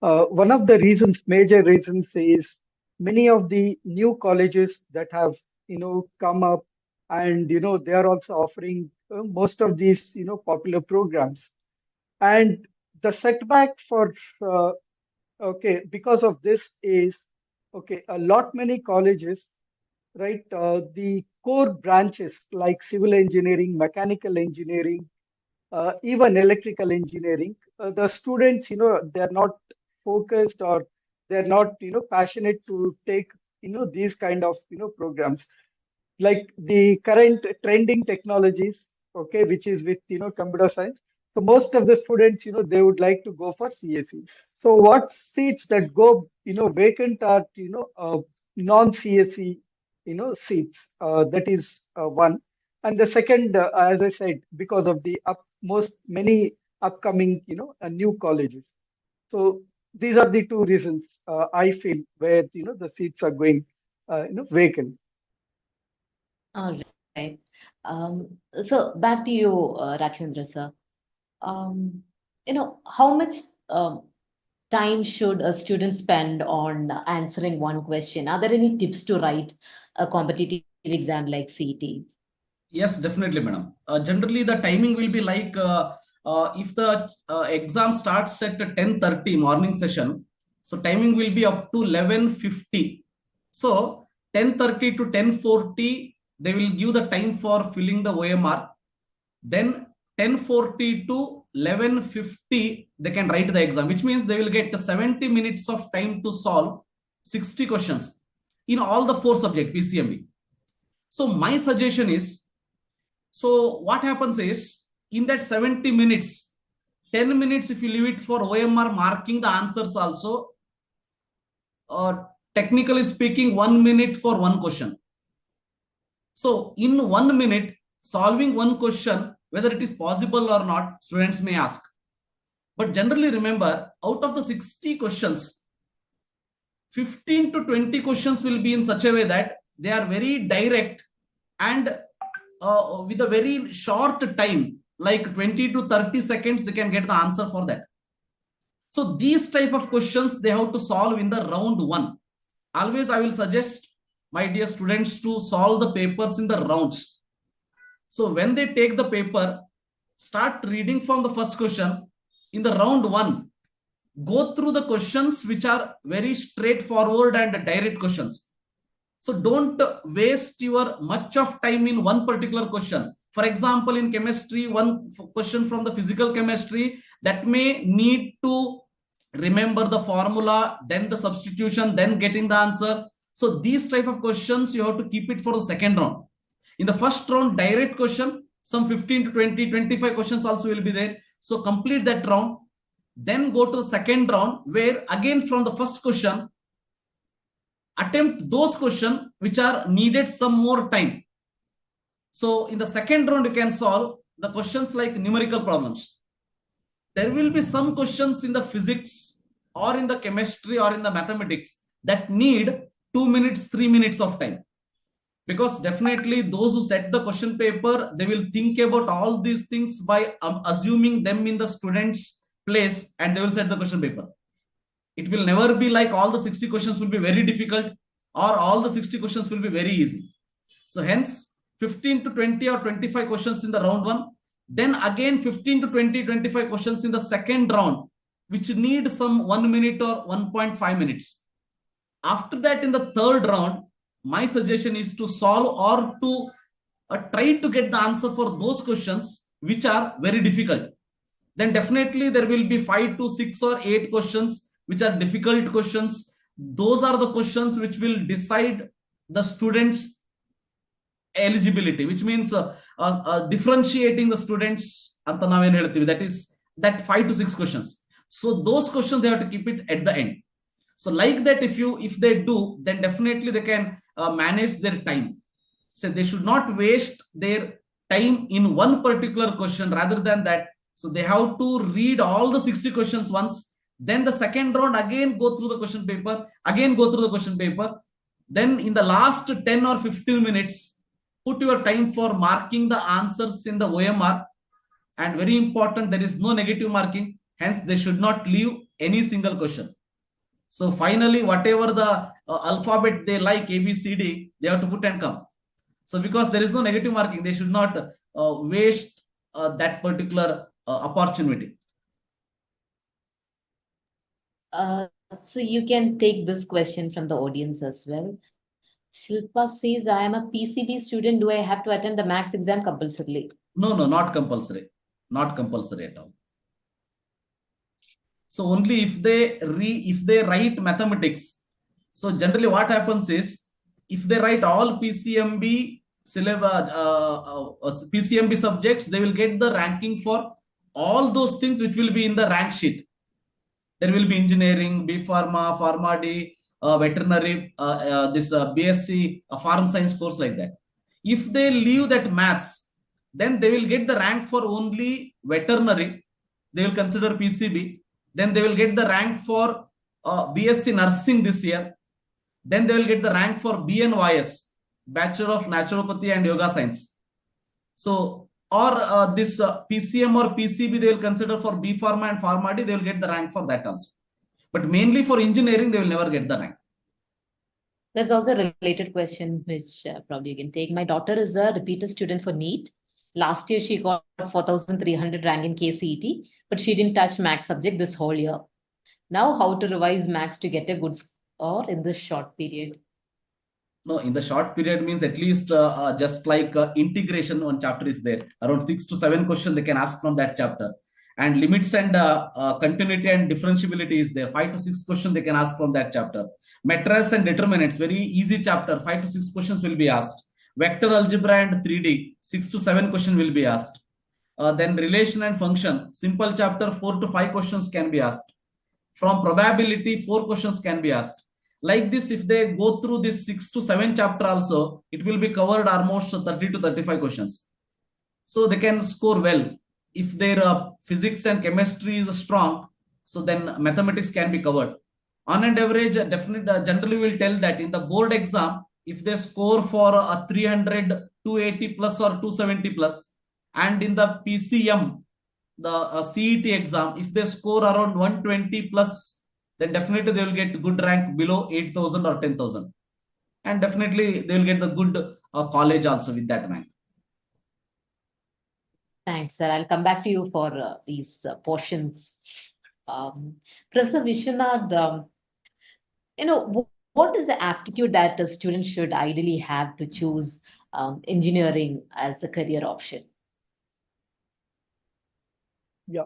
One of the reasons, major reasons, is many of the new colleges that have, come up, and, they are also offering most of these, popular programs. And the setback for, okay, because of this is, okay, a lot many colleges, right? The core branches like civil engineering, mechanical engineering, even electrical engineering, the students, they're not focused, or they're not, passionate to take, these kind of, programs. Like the current trending technologies, okay, which is with, computer science. So most of the students, they would like to go for CSE. So what seats that go, vacant are, non-CSE, seats. That is one. And the second, as I said, because of the many upcoming, new colleges. So these are the two reasons I feel where, the seats are going, vacant. All right. So back to you, Rajendra sir. How much time should a student spend on answering one question? Are there any tips to write a competitive exam like CET? Yes, definitely, madam. Generally, the timing will be like if the exam starts at 10:30 morning session, so timing will be up to 11:50. So 10:30 to 10:40, they will give the time for filling the OMR. Then 10:40 to 11:50, they can write the exam, which means they will get 70 minutes of time to solve 60 questions in all the 4 subjects PCMB. So my suggestion is, so what happens is, in that 70 minutes, 10 minutes if you leave it for OMR marking the answers also, technically speaking, 1 minute for one question. So in 1 minute, solving one question, whether it is possible or not, students may ask. But generally remember, out of the 60 questions, 15 to 20 questions will be in such a way that they are very direct and with a very short time, like 20 to 30 seconds, they can get the answer for that. So these type of questions they have to solve in the round 1. Always I will suggest my dear students to solve the papers in the rounds. So when they take the paper, start reading from the first question. In the round 1, go through the questions which are very straightforward and direct questions. So don't waste your much of time in one particular question. For example, in chemistry, one question from the physical chemistry, that may need to remember the formula, then the substitution, then getting the answer. So these type of questions, you have to keep it for the second round. In the first round, direct question, some 15 to 20, 25 questions also will be there. So complete that round. Then go to the second round, where again from the first question, attempt those questions which are needed some more time. So in the second round, you can solve the questions like numerical problems. There will be some questions in the physics or in the chemistry or in the mathematics that need 2 minutes, 3 minutes of time. Because definitely those who set the question paper, they will think about all these things by assuming them in the student's place, and they will set the question paper. It will never be like all the 60 questions will be very difficult or all the 60 questions will be very easy. So hence 15 to 20 or 25 questions in the round one. Then again 15 to 20, 25 questions in the second round, which need some 1 minute or 1.5 minutes. After that, in the third round, my suggestion is to solve or to try to get the answer for those questions which are very difficult. Then definitely there will be 5 to 6 or 8 questions which are difficult questions. Those are the questions which will decide the students' eligibility, which means differentiating the students. That is that 5 to 6 questions. So those questions they have to keep it at the end. So like that, if they do, then definitely they can manage their time. So they should not waste their time in one particular question. Rather than that, so they have to read all the 60 questions once. Then the second round again go through the question paper. Again go through the question paper. Then in the last 10 or 15 minutes, put your time for marking the answers in the OMR. And very important, there is no negative marking. Hence, they should not leave any single question. So finally, whatever the alphabet they like, A, B, C, D, they have to put and come. So because there is no negative marking, they should not waste that particular opportunity. So you can take this question from the audience as well. Shilpa says, I am a PCB student. Do I have to attend the maths exam compulsorily? No, not compulsory. Not compulsory at all. So only if they write mathematics. So generally what happens is, if they write all PCMB syllabus, PCMB subjects, they will get the ranking for all those things which will be in the rank sheet. There will be engineering, B Pharma, Pharma D, veterinary, this BSc, farm science course like that. If they leave that maths, then they will get the rank for only veterinary. They will consider PCB. Then they will get the rank for BSc nursing this year. Then they will get the rank for BNYS, Bachelor of Naturopathy and Yoga Science. So, or this PCM or PCB, they will consider for B Pharma and Pharma D, they will get the rank for that also. But mainly for engineering, they will never get the rank. That's also a related question, which probably you can take. My daughter is a repeated student for NEET. Last year, she got 4,300 rank in KCET, but she didn't touch maths subject this whole year. Now, how to revise maths to get a good score in this short period? No, in the short period means at least just like integration, one chapter is there. Around 6 to 7 questions they can ask from that chapter. And limits and continuity and differentiability is there. 5 to 6 questions they can ask from that chapter. Matrices and determinants, very easy chapter. 5 to 6 questions will be asked. Vector algebra and 3D, 6 to 7 questions will be asked. Then relation and function, simple chapter, 4 to 5 questions can be asked. From probability, 4 questions can be asked. Like this, if they go through this 6 to 7 chapter also, it will be covered almost 30 to 35 questions. So they can score well. If their physics and chemistry is strong, so then mathematics can be covered. On an average, definitely, generally will tell that in the board exam, if they score for a 300, 280 plus or 270 plus, and in the PCM, the CET exam, if they score around 120 plus, then definitely they will get good rank below 8,000 or 10,000. And definitely they will get the good college also with that rank. Thanks, sir. I'll come back to you for these portions. Professor Vishwanath, what is the aptitude that a student should ideally have to choose engineering as a career option? Yeah,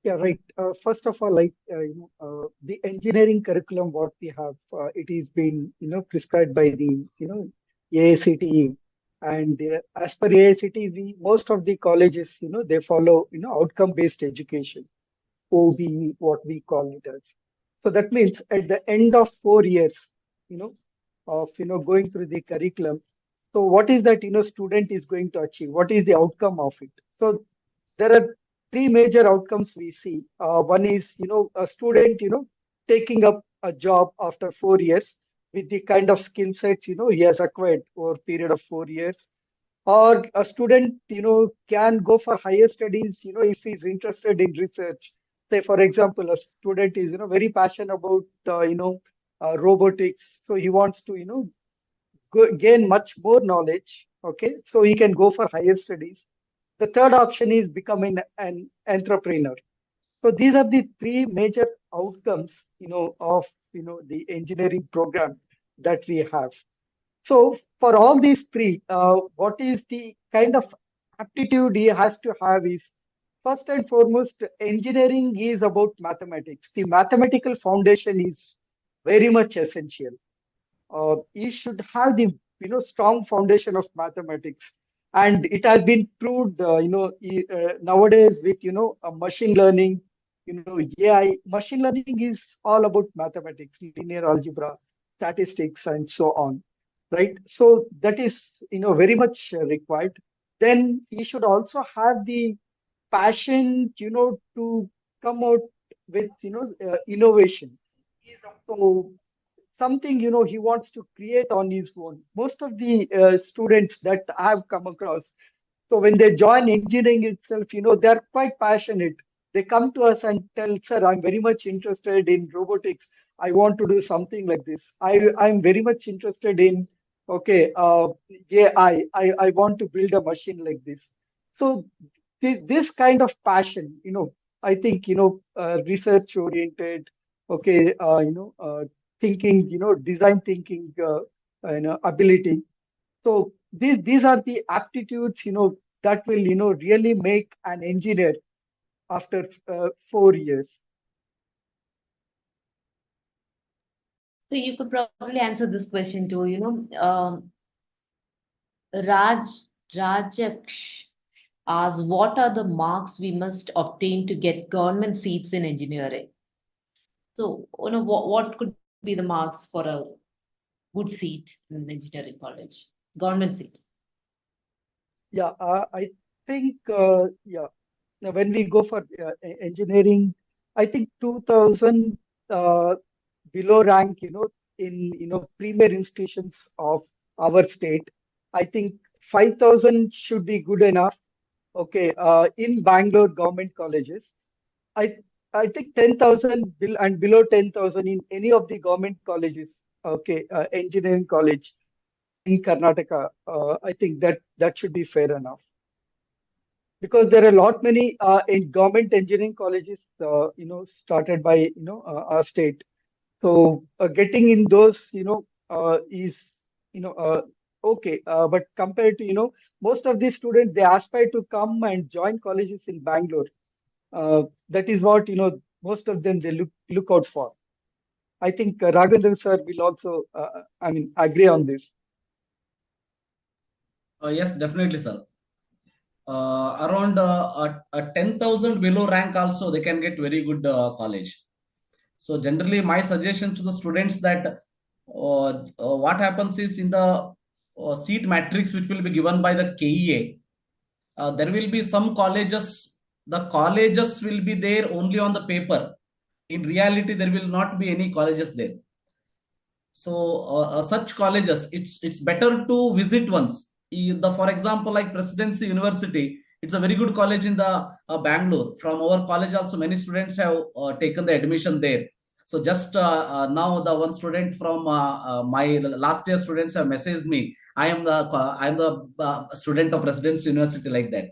right. First of all, like the engineering curriculum, what we have, it is been prescribed by the AICTE, and as per AICTE, most of the colleges they follow outcome-based education, OB, what we call it as. So that means at the end of 4 years, of going through the curriculum, So what is that, student is going to achieve? What is the outcome of it? So there are three major outcomes we see. One is, a student, taking up a job after 4 years with the kind of skill sets, he has acquired over a period of 4 years. Or a student, can go for higher studies, if he's interested in research. Say, for example, a student is, very passionate about, robotics. So he wants to, gain much more knowledge. Okay, so he can go for higher studies. The third option is becoming an entrepreneur. So these are the three major outcomes, of the engineering program that we have. So for all these three, what is the kind of aptitude he has to have is, first and foremost, engineering is about mathematics. The mathematical foundation is very much essential. He should have the strong foundation of mathematics, and it has been proved nowadays with machine learning, AI. Machine learning is all about mathematics, linear algebra, statistics, and so on, right? So that is very much required. Then he should also have the passion to come out with innovation. So something he wants to create on his own. Most of the students that I have come across, so when they join engineering itself, they're quite passionate. They come to us and tell, sir, I'm very much interested in robotics. I want to do something like this. I'm very much interested in, okay, AI. I want to build a machine like this. So this kind of passion, I think, research oriented, okay, thinking, design thinking, ability. So these are the aptitudes, that will, really make an engineer after 4 years. So you could probably answer this question too, Rajaksh asks, what are the marks we must obtain to get government seats in engineering? So, what could be the marks for a good seat in an engineering college, government seat? Yeah, I think, yeah, now when we go for engineering, I think 2000 below rank, in, premier institutions of our state, I think 5,000 should be good enough. Okay, in Bangalore government colleges, I I think 10,000 and below 10,000 in any of the government colleges. Okay, engineering college in Karnataka, I think that should be fair enough, because there are a lot many in government engineering colleges, started by our state. So getting in those, is okay. But compared to most of these students, they aspire to come and join colleges in Bangalore. That is what most of them they look out for. I think Raghavendra sir will also, agree on this. Yes, definitely, sir. Around 10,000 below rank also, they can get very good college. So generally, my suggestion to the students that what happens is, in the seat matrix which will be given by the KEA, there will be some colleges. The colleges will be there only on the paper. In reality, there will not be any colleges there. So such colleges, it's better to visit once. For example, like Presidency University, it's a very good college in the Bangalore. From our college also, many students have taken the admission there. So just now, the one student from my last year students have messaged me. I am the student of Presidency University, like that.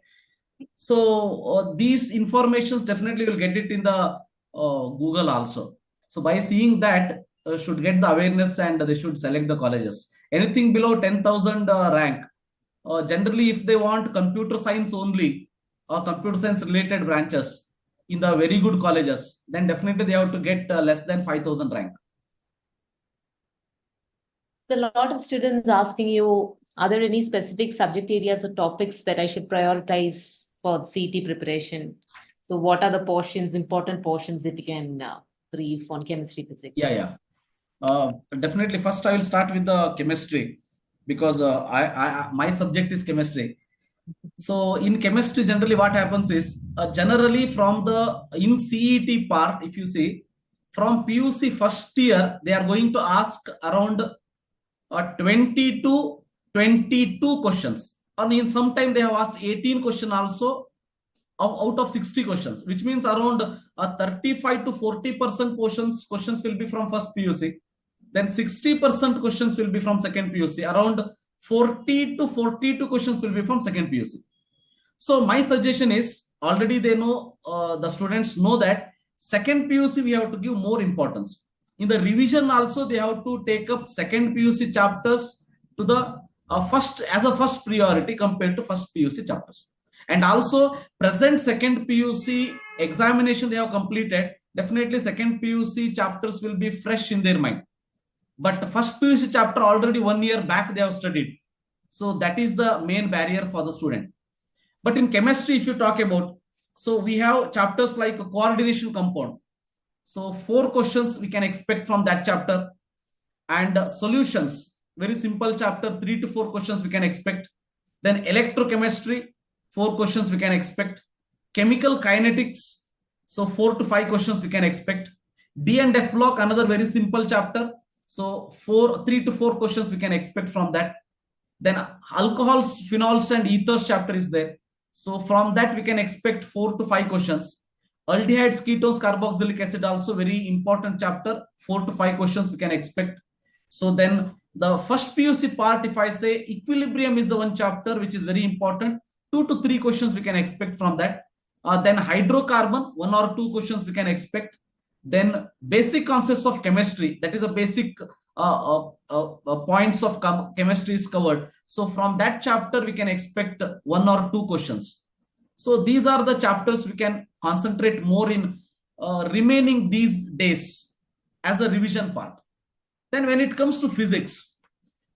So these informations definitely will get it in the Google also. So by seeing that, should get the awareness and they should select the colleges. Anything below 10,000 rank, generally if they want computer science only or computer science related branches in the very good colleges, then definitely they have to get less than 5,000 rank. A lot of students asking you, are there any specific subject areas or topics that I should prioritize for CET preparation? So what are the important portions, if you can brief on chemistry, physics? Yeah. Definitely. First, I will start with the chemistry. because my subject is chemistry. So in chemistry, generally what happens is, generally from the in CET part, if you see, from PUC first year, they are going to ask around 20 to 22 questions. And in some time they have asked 18 questions also out of 60 questions, which means around 35 to 40% questions will be from first PUC. Then 60% questions will be from second PUC. Around 40 to 42 questions will be from second PUC. So my suggestion is, already they know, the students know that second PUC we have to give more importance. In the revision also, they have to take up second PUC chapters to the first, as a first priority compared to first PUC chapters. And also present second PUC examination they have completed, definitely second PUC chapters will be fresh in their mind. But first PUC chapter already 1 year back they have studied. So that is the main barrier for the student. But in chemistry, if you talk about, so we have chapters like coordination compound. So 4 questions we can expect from that chapter. And solutions, very simple chapter, 3 to 4 questions we can expect. Then electrochemistry, 4 questions we can expect. Chemical kinetics, so 4 to 5 questions we can expect. D and F block, another very simple chapter. So 3 to 4 questions we can expect from that. Then alcohols, phenols and ethers chapter is there. So from that we can expect 4 to 5 questions. Aldehydes, ketones, carboxylic acid also very important chapter. 4 to 5 questions we can expect. So then the first PUC part, if I say equilibrium is the one chapter which is very important. 2 to 3 questions we can expect from that. Then hydrocarbon, 1 or 2 questions we can expect. Then basic concepts of chemistry, that is a basic points of chemistry is covered. So from that chapter we can expect 1 or 2 questions. So these are the chapters we can concentrate more in remaining these days as a revision part. Then when it comes to physics,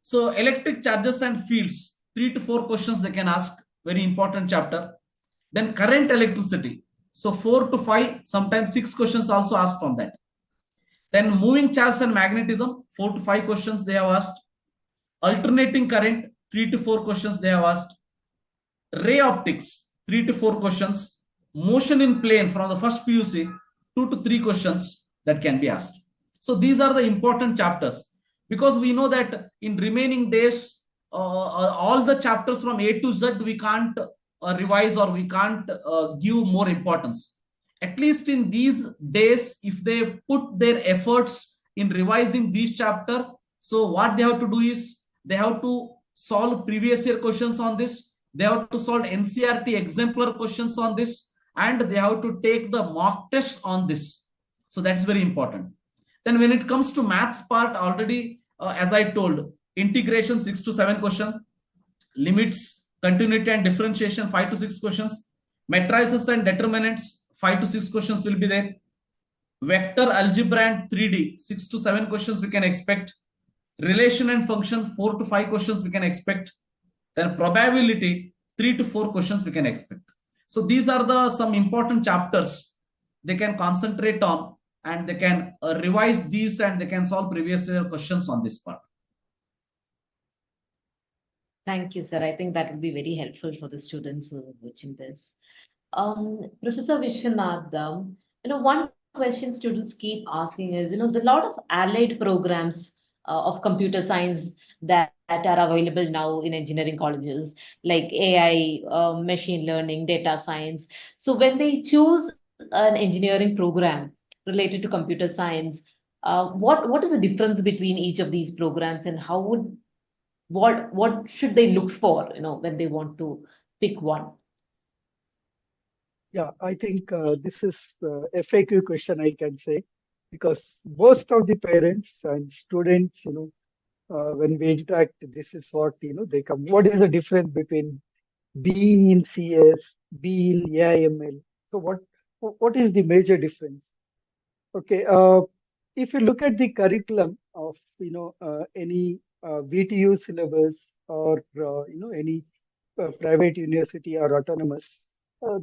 so electric charges and fields, 3 to 4 questions they can ask, very important chapter. Then current electricity, so 4 to 5, sometimes 6 questions also asked from that. Then moving charge and magnetism, 4 to 5 questions they have asked. Alternating current, 3 to 4 questions they have asked. Ray optics, 3 to 4 questions. Motion in plane from the first PUC, 2 to 3 questions that can be asked. So these are the important chapters, because we know that in remaining days, all the chapters from A to Z we can't revise, or we can't give more importance. At least in these days, if they put their efforts in revising these chapters, so what they have to do is, they have to solve previous year questions on this, they have to solve NCERT exemplar questions on this, and they have to take the mock test on this. So that's very important. Then when it comes to maths part, already as I told, integration 6 to 7 questions, limits, continuity and differentiation 5 to 6 questions, matrices and determinants 5 to 6 questions will be there. Vector algebra and 3D 6 to 7 questions we can expect. Relation and function 4 to 5 questions we can expect. Then probability 3 to 4 questions we can expect. So these are the some important chapters they can concentrate on, and they can revise these, and they can solve previous year questions on this part. Thank you, sir. I think that would be very helpful for the students who are watching this. Professor Vishwanath, one question students keep asking is, the lot of allied programs of computer science that are available now in engineering colleges, like AI, machine learning, data science. So when they choose an engineering program related to computer science, what is the difference between each of these programs, and how would what should they look for, when they want to pick one? Yeah, I think this is a FAQ question, I can say, because most of the parents and students, when we interact, this is what, they come. What is the difference between B in CS, B in AIML? So what is the major difference? Okay, if you look at the curriculum of, any VTU syllabus, or, any private university or autonomous,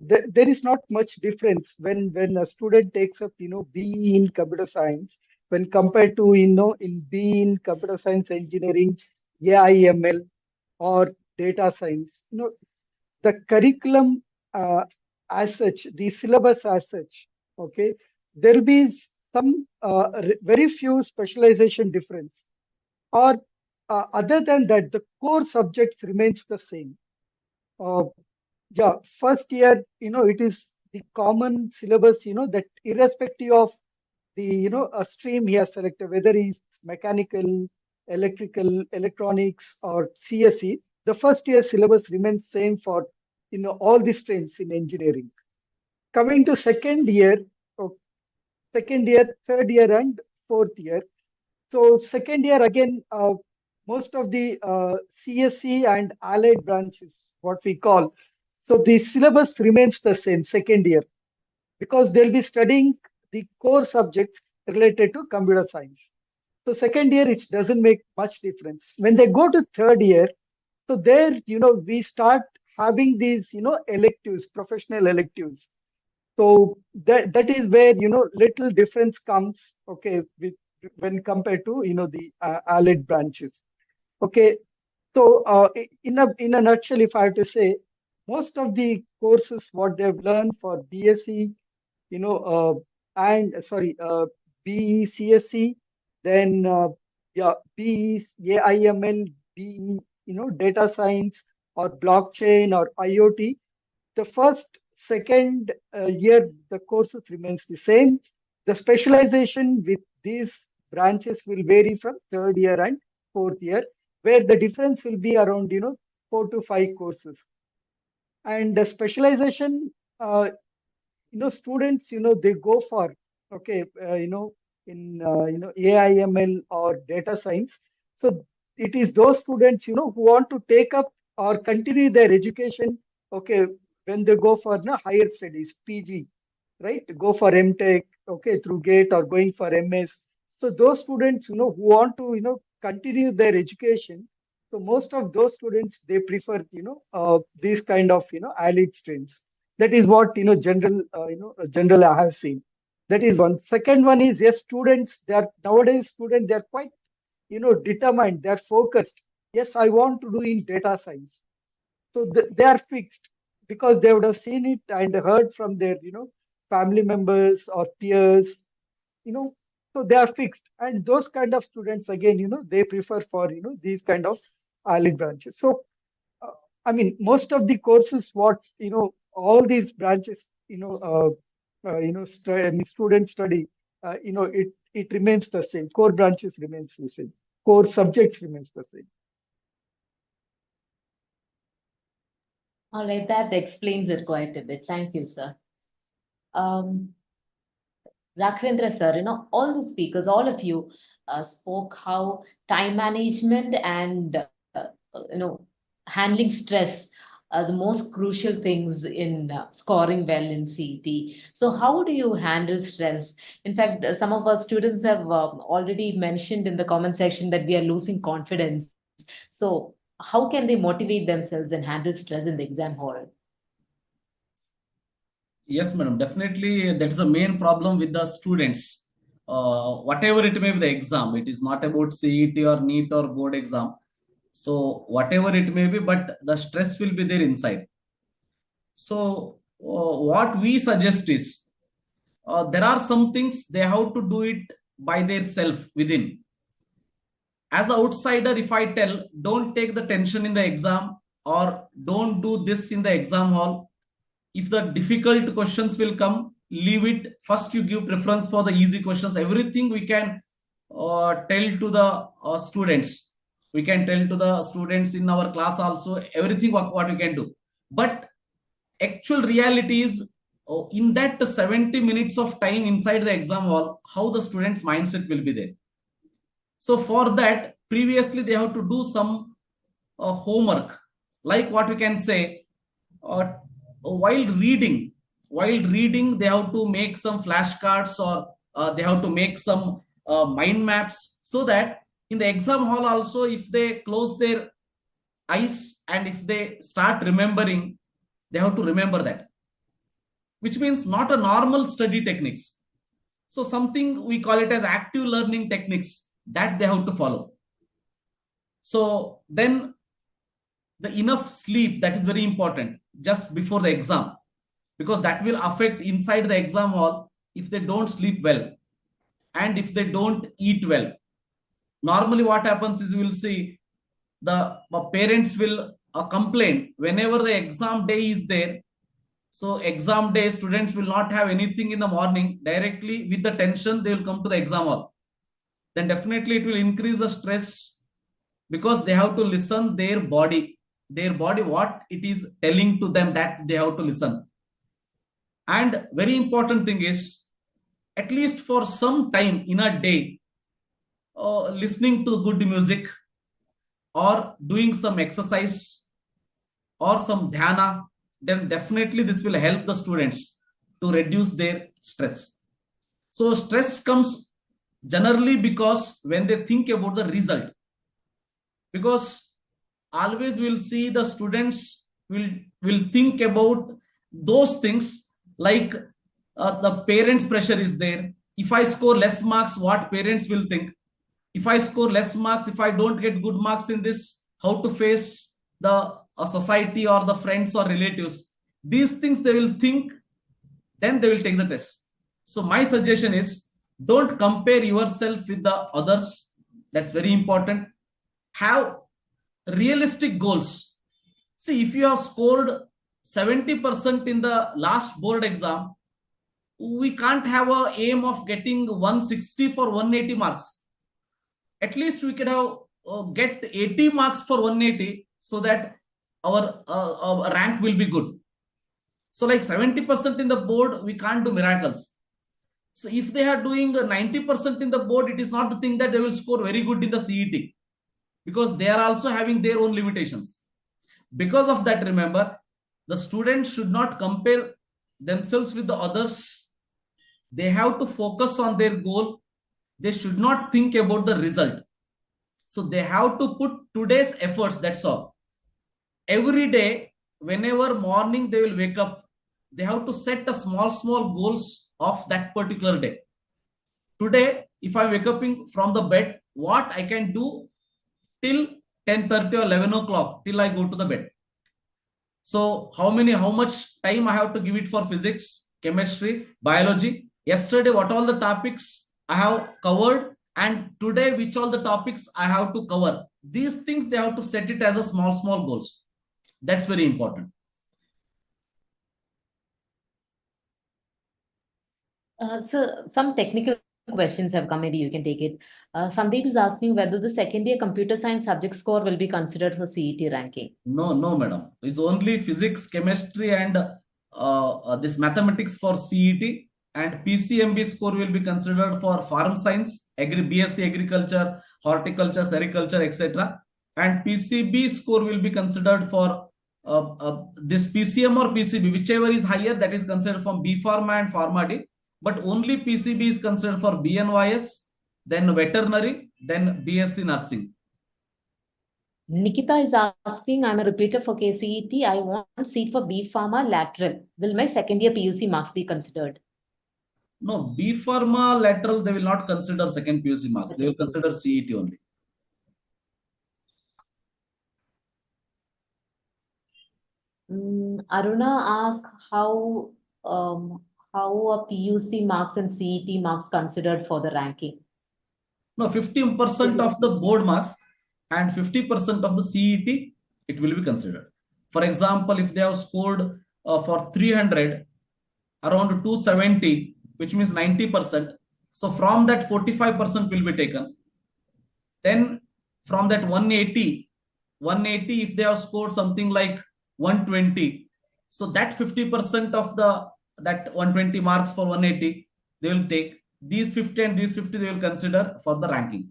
there is not much difference when a student takes up, B in computer science, when compared to, in B in computer science engineering, AI/ML or data science. The curriculum as such, the syllabus as such, okay, there will be some very few specialization difference, or other than that, the core subjects remains the same. Yeah, first year, it is the common syllabus, that irrespective of the, a stream he has selected, whether he's mechanical, electrical, electronics, or CSE, the first year syllabus remains same for, all the streams in engineering. Coming to second year, third year, and fourth year. So second year, again, most of the CSE and allied branches, what we call, so the syllabus remains the same second year, because they'll be studying the core subjects related to computer science. So second year, it doesn't make much difference. When they go to third year, so there, we start having these, electives, professional electives. So that is where, little difference comes, okay, when compared to, the allied branches. Okay, so in a nutshell, if I have to say, most of the courses what they've learned for BSc, BE, CSC, then yeah, BE, AIML, BE, data science or blockchain or IoT. The first, second year, the courses remains the same. The specialization with these branches will vary from third year and fourth year, where the difference will be around, 4 to 5 courses. And the specialization, students, they go for, okay, in, AIML or data science. So it is those students, who want to take up or continue their education, okay, when they go for higher studies, PG, right? Go for MTech, okay, through GATE or going for MS. So those students, who want to, continue their education. So most of those students, they prefer, these kind of, allied streams. That is what, general I have seen. That is one. Second one is, yes, students, nowadays students, they're quite, determined, they're focused. Yes, I want to do in data science. So they are fixed, because they would have seen it and heard from their, family members or peers, so they are fixed. And those kind of students, again, they prefer for, these kind of allied branches. So, I mean, most of the courses, what, all these branches, students study, it remains the same. Core branches remains the same. Core subjects remains the same. All right, that explains it quite a bit. Thank you, sir. Rakhendra sir, all the speakers, all of you spoke how time management and, handling stress are the most crucial things in scoring well in CET. So how do you handle stress? In fact, some of our students have already mentioned in the comment section that we are losing confidence. So how can they motivate themselves and handle stress in the exam hall? Yes, madam. Definitely, that's the main problem with the students. Whatever it may be the exam, it is not about CET or NEET or board exam. So whatever it may be, but the stress will be there inside. So what we suggest is, there are some things they have to do it by their self within. As an outsider, if I tell, don't take the tension in the exam or don't do this in the exam hall, if the difficult questions will come, leave it. First, you give preference for the easy questions. Everything we can tell to the students. We can tell to the students in our class also, everything what we can do. But actual reality is, in that 70 minutes of time inside the exam hall, how the student's mindset will be there. So for that, previously they have to do some homework, like what we can say, while reading, they have to make some flashcards or they have to make some mind maps, so that in the exam hall also, if they close their eyes and if they start remembering, they have to remember that, which means not a normal study techniques. So something we call it as active learning techniques that they have to follow. So then the enough sleep, that is very important just before the exam, because that will affect inside the exam hall if they don't sleep well and if they don't eat well. Normally what happens is, we will see the parents will complain whenever the exam day is there. So exam day, students will not have anything in the morning. Directly with the tension, they will come to the exam hall. Then definitely it will increase the stress, because they have to listen their body, what it is telling to them, that they have to listen. And very important thing is, at least for some time in a day, listening to good music or doing some exercise or some dhyana, then definitely this will help the students to reduce their stress. So stress comes generally because when they think about the result, because always we'll see the students will think about those things, like the parents' pressure is there. If I score less marks, what parents will think? If I score less marks, if I don't get good marks in this, how to face the society or the friends or relatives? These things they will think, then they will take the test. So my suggestion is, don't compare yourself with the others. That's very important. Have realistic goals. See, if you have scored 70% in the last board exam, we can't have an aim of getting 160 for 180 marks. At least we could have get 80 marks for 180, so that our rank will be good. So like 70% in the board, we can't do miracles. So if they are doing 90% in the board, it is not the thing that they will score very good in the CET, because they are also having their own limitations. Because of that, remember, the students should not compare themselves with the others. They have to focus on their goal. They should not think about the result. So they have to put today's efforts, that's all. Every day, whenever morning they will wake up, they have to set a small goals of that particular day. Today, if I wake up from the bed, what I can do till 10:30 or 11 o'clock till I go to the bed. So how much time I have to give it for physics, chemistry, biology? Yesterday, what all the topics I have covered, and today which all the topics I have to cover. These things they have to set it as a small goals. That's very important. So some technical questions have come. Maybe you can take it. Sandeep is asking whether the second year computer science subject score will be considered for CET ranking. No, madam. It's only physics, chemistry, and this mathematics for CET, and PCMB score will be considered for farm science, BSc agriculture, horticulture, sericulture, etc. And PCB score will be considered for this PCM or PCB, whichever is higher, that is considered from B Pharma and Pharma D. But only PCB is considered for BNYS, then veterinary, then BSc nursing. Nikita is asking, I'm a repeater for KCET. I want seat for B Pharma lateral. Will my second year PUC marks be considered? No, B Pharma lateral, they will not consider second PUC marks. They will consider CET only. Aruna asked how are PUC marks and CET marks considered for the ranking? No, 50% of the board marks and 50% of the CET, it will be considered. For example, if they have scored for 300, around 270, which means 90%. So from that 45% will be taken. Then from that 180, if they have scored something like 120, so that 50% of that 120 marks for 180, they will take. These 50 and these 50 they will consider for the ranking.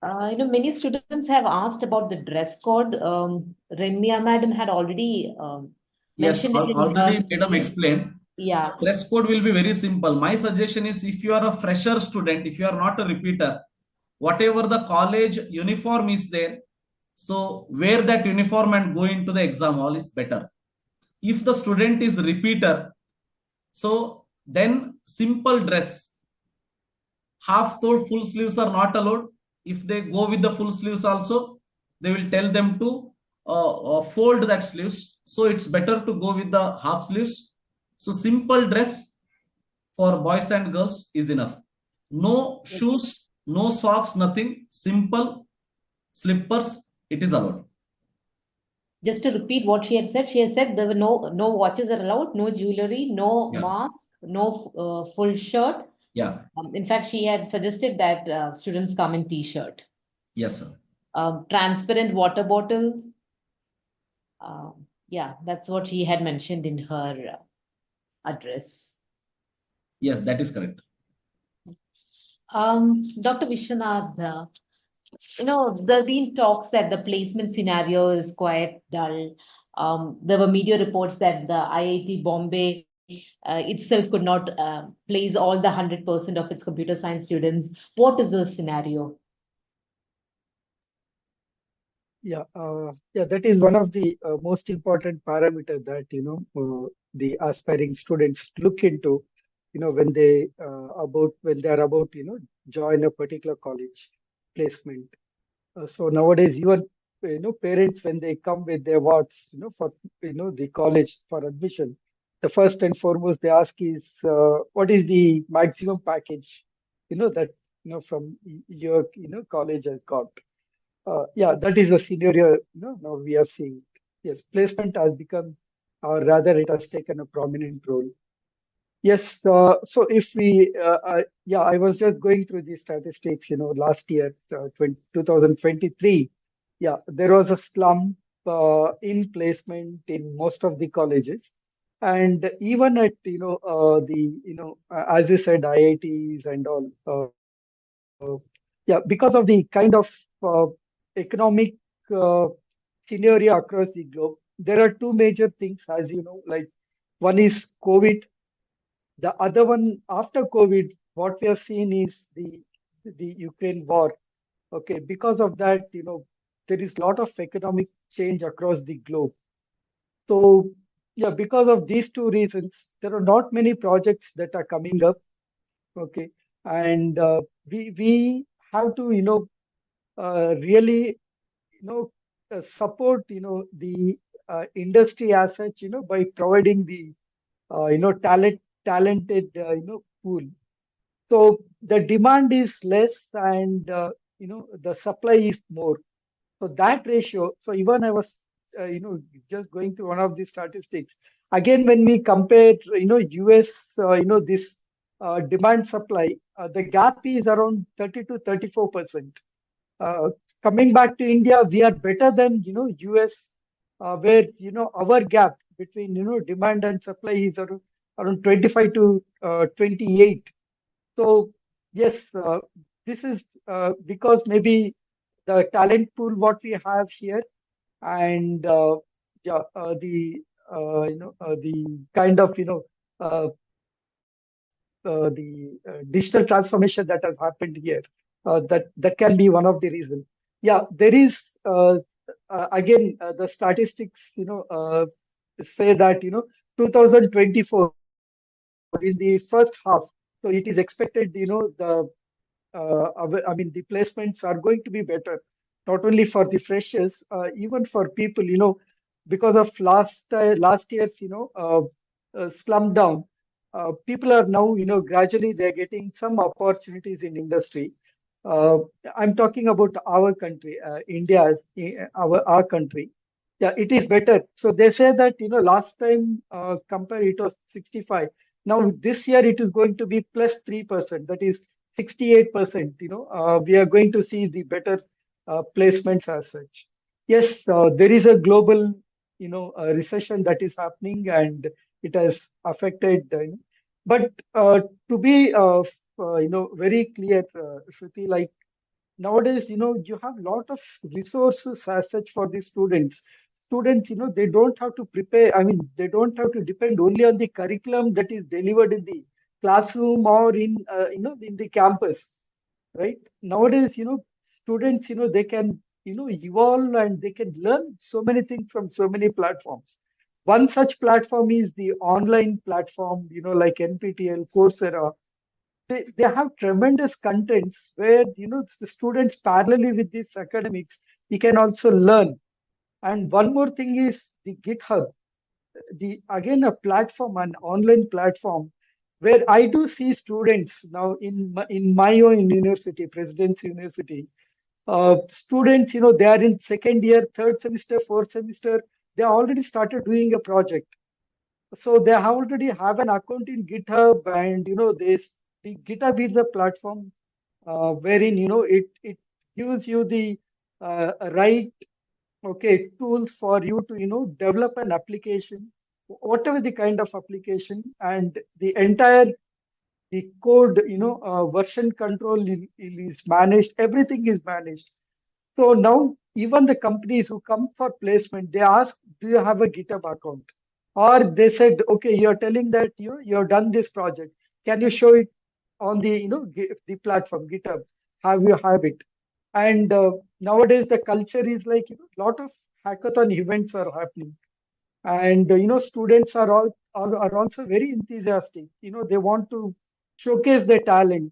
Many students have asked about the dress code. Remya madam had already mentioned it. Already madam explained. Yeah. So dress code will be very simple. My suggestion is, if you are a fresher student, if you are not a repeater, whatever the college uniform is there, so wear that uniform and go into the exam hall is better. If the student is repeater, so then simple dress, half-toed full sleeves are not allowed. if they go with the full sleeves also, they will tell them to fold that sleeves. So it's better to go with the half sleeves. So simple dress for boys and girls is enough. No shoes, no socks, nothing. Simple slippers, it is allowed. Just to repeat what she had said there were no watches are allowed, no jewelry, no Yeah. mask, no full shirt. Yeah. In fact, she had suggested that students come in t-shirt. Yes, sir. Transparent water bottles. Yeah, that's what she had mentioned in her address. Yes, that is correct. Dr. Vishwanath, there have been talks that the placement scenario is quite dull. There were media reports that the IIT Bombay itself could not place all the 100% of its computer science students. What is the scenario? Yeah, that is one of the most important parameter that the aspiring students look into, when they are about join a particular college placement. So nowadays, even parents when they come with their wards, for the college for admission, the first and foremost they ask is what is the maximum package, that from your college has got. Yeah, that is the scenario now we are seeing. Yes, placement has become, or rather, it has taken a prominent role. Yes, so if we, yeah, I was just going through the statistics, last year, 2023, yeah, there was a slump in placement in most of the colleges. And even at, as you said, IITs and all, yeah, because of the kind of economic uh, scenario across the globe, there are two major things, as you know, like one is COVID. The other one after COVID, what we are seeing is the Ukraine war. Okay, because of that, there is a lot of economic change across the globe. So yeah, because of these two reasons, there are not many projects that are coming up. Okay, and we have to really support the industry as such by providing the talented pool. So the demand is less and the supply is more. So that ratio, so even I was just going through one of the statistics. Again, when we compare US this demand supply, the gap is around 30 to 34%. uh, Coming back to India, we are better than US, where our gap between demand and supply is around 25 to 28. So yes, this is because maybe the talent pool what we have here and yeah, the kind of uh, the digital transformation that has happened here. That can be one of the reasons. Yeah, there is again the statistics say that 2024 in the first half. So it is expected the placements are going to be better, not only for the freshers, even for people, because of last year's, slump down. People are now, gradually they're getting some opportunities in industry. Uh, I'm talking about our country, India, our country. Yeah, it is better. So they say that, last time compare it was 65. Now this year it is going to be plus 3%. That is 68%. We are going to see the better placements as such. Yes, there is a global, recession that is happening and it has affected. But to be, very clear, Shruti, like nowadays, you have a lot of resources as such for the students. Students, they don't have to prepare. I mean, they don't have to depend only on the curriculum that is delivered in the classroom or in the campus, right? Nowadays, students, they can, evolve and they can learn so many things from so many platforms. One such platform is the online platform, like NPTEL, Coursera. they have tremendous contents where, the students parallelly with these academics, you can also learn. And one more thing is the GitHub, again a platform, an online platform where I do see students now in my own university, Presidency University. Students, they are in second year, third semester, fourth semester. They already started doing a project, so they already have an account in GitHub, and the GitHub is a platform wherein it gives you the right tools for you to develop an application, whatever the kind of application, and the entire the code version control is managed. Everything is managed. So now even the companies who come for placement, they ask, do you have a GitHub account? Or they said, okay, you're telling that you've done this project. Can you show it on the the platform GitHub? Have it? And nowadays the culture is like a lot of hackathon events are happening, and students are also very enthusiastic. They want to showcase their talent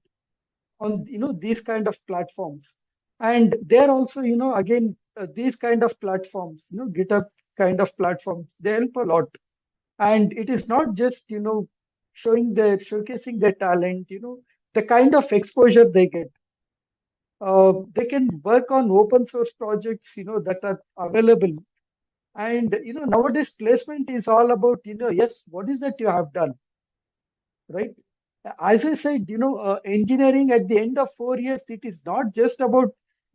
on these kind of platforms, and they're also again these kind of platforms, GitHub kind of platforms, they help a lot. And it is not just showcasing their talent, the kind of exposure they get. They can work on open source projects that are available. And nowadays placement is all about yes, what is that you have done, right? As I said, engineering at the end of 4 years, it is not just about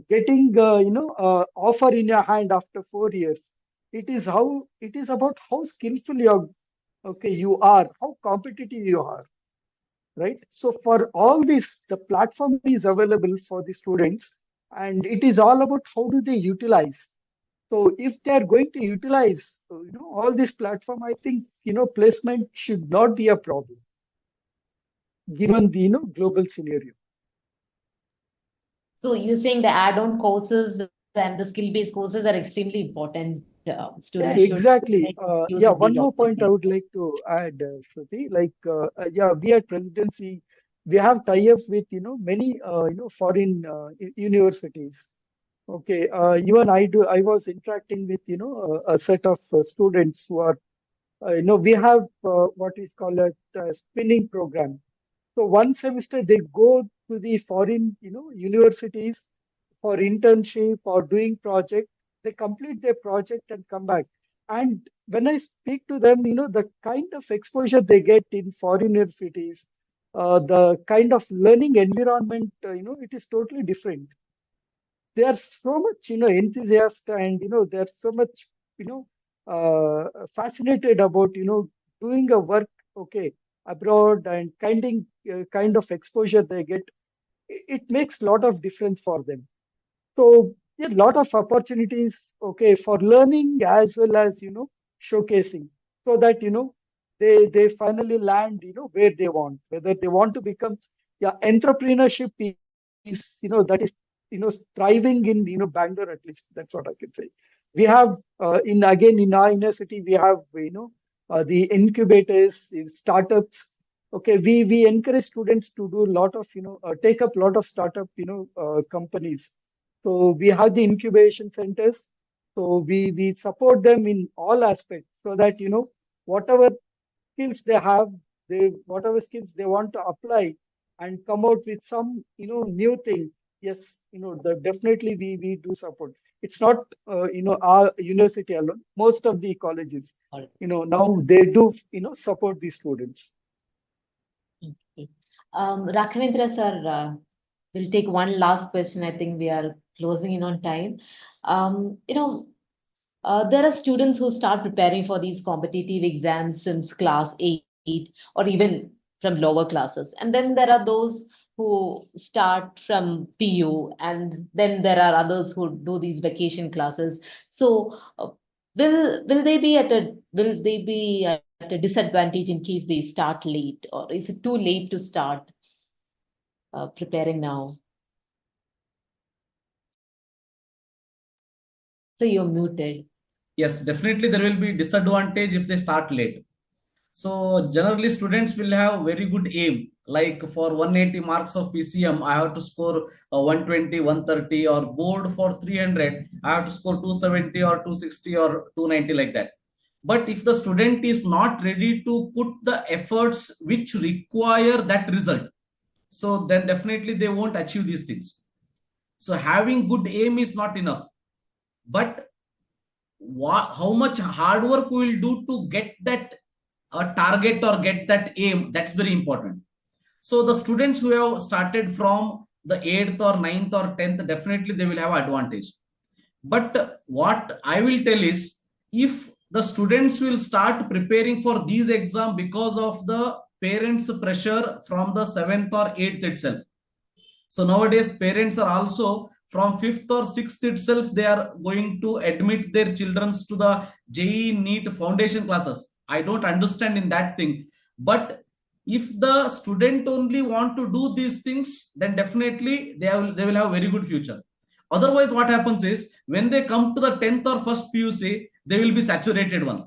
getting offer in your hand after 4 years. It is about how skillful you are, how competitive you are, right? So for all this, the platform is available for the students, and it is all about how do they utilize. So if they are going to utilize, all this platform, I think placement should not be a problem, given the global scenario. So you're saying the add-on courses and the skill-based courses are extremely important. Yeah, Students should exactly. make use Yeah, of one these more point I would opportunities. like to add, Shruti. Like, yeah, we at Presidency, we have tie-ups with many foreign universities. Okay, even I was interacting with a set of students who are we have what is called a spinning program. So one semester they go to the foreign universities for internship or doing project. They complete their project and come back. And when I speak to them, the kind of exposure they get in foreign universities, the kind of learning environment, it is totally different. They are so much enthusiastic, and they're so much fascinated about doing a work okay abroad, and kind of exposure they get. It makes a lot of difference for them. So a lot of opportunities okay for learning as well as showcasing, so that they finally land where they want, whether they want to become, yeah, entrepreneurship is that is thriving in Bangalore. At least that's what I can say. We have in our university we have the incubators, startups. Okay, we encourage students to do a lot of take up a lot of startup companies. So we have the incubation centers. So we support them in all aspects, so that whatever skills they have, whatever skills they want to apply and come out with some new thing. Yes, definitely we do support. It's not our university alone. Most of the colleges, All now they do support the students. right. Rakhavendra sir, we'll take one last question. I think we are closing in on time. There are students who start preparing for these competitive exams since class 8 or even from lower classes. And then there are those who start from PU, and then there are others who do these vacation classes. So will they be at a disadvantage in case they start late, or is it too late to start preparing now? So you're muted. Yes, definitely there will be disadvantage if they start late. So generally students will have very good aim. Like for 180 marks of PCM, I have to score 120, 130, or board for 300, I have to score 270 or 260 or 290 like that. But if the student is not ready to put the efforts which require that result, so then definitely they won't achieve these things. So having good aim is not enough. But how much hard work we will do to get that target or get that aim, that's very important. So the students who have started from the 8th or 9th or 10th, definitely they will have advantage. But what I will tell is, if the students will start preparing for these exams because of the parents' pressure from the 7th or 8th itself. So nowadays parents are also from 5th or 6th itself, they are going to admit their children to the JEE NEET foundation classes. I don't understand in that thing. But if the student only want to do these things, then definitely they will have very good future. Otherwise, what happens is, when they come to the 10th or first PUC, they will be saturated one.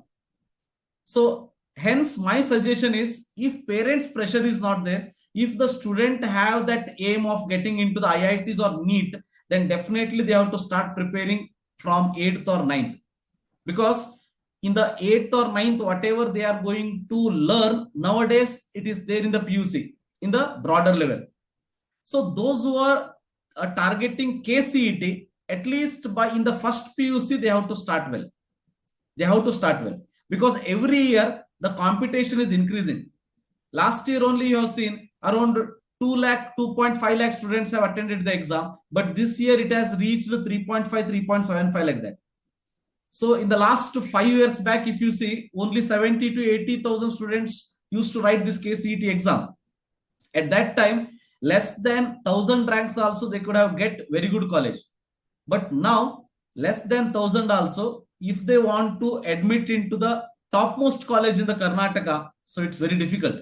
So hence my suggestion is, if parents' pressure is not there, if the student have that aim of getting into the IITs or NEET, then definitely they have to start preparing from 8th or 9th. Because in the 8th or 9th, whatever they are going to learn, nowadays it is there in the PUC, in the broader level. So those who are targeting KCET, at least in the first PUC, they have to start well. They have to start well. Because every year, the competition is increasing. Last year only you have seen around 2.5 lakh students have attended the exam, but this year it has reached 3.5, 3.75 like that. So in the last 5 years back, if you see, only 70 to 80,000 students used to write this KCET exam. At that time, less than 1,000 ranks also they could have get very good college. But now, less than 1,000 also, if they want to admit into the topmost college in the Karnataka, so it's very difficult.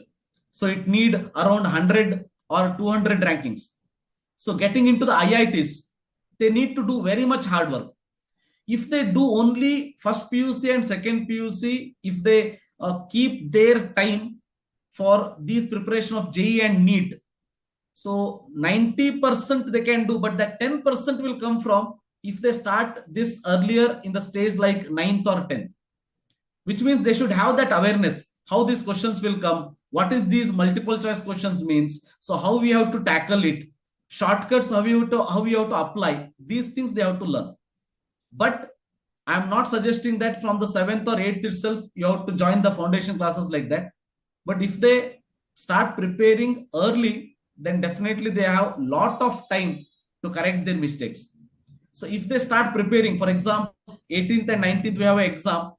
So it need around 100 or 200 rankings. So getting into the IITs, they need to do very much hard work. If they do only first PUC and second PUC, if they keep their time for these preparation of JEE and NEET, so 90% they can do, but that 10% will come from if they start this earlier in the stage like 9th or 10th, which means they should have that awareness, how these questions will come, what is these multiple choice questions means, so how we have to tackle it, shortcuts, how we have to apply, these things they have to learn. But I am not suggesting that from the 7th or 8th itself, you have to join the foundation classes like that. But if they start preparing early, then definitely they have a lot of time to correct their mistakes. So if they start preparing, for example, 18th and 19th, we have an exam.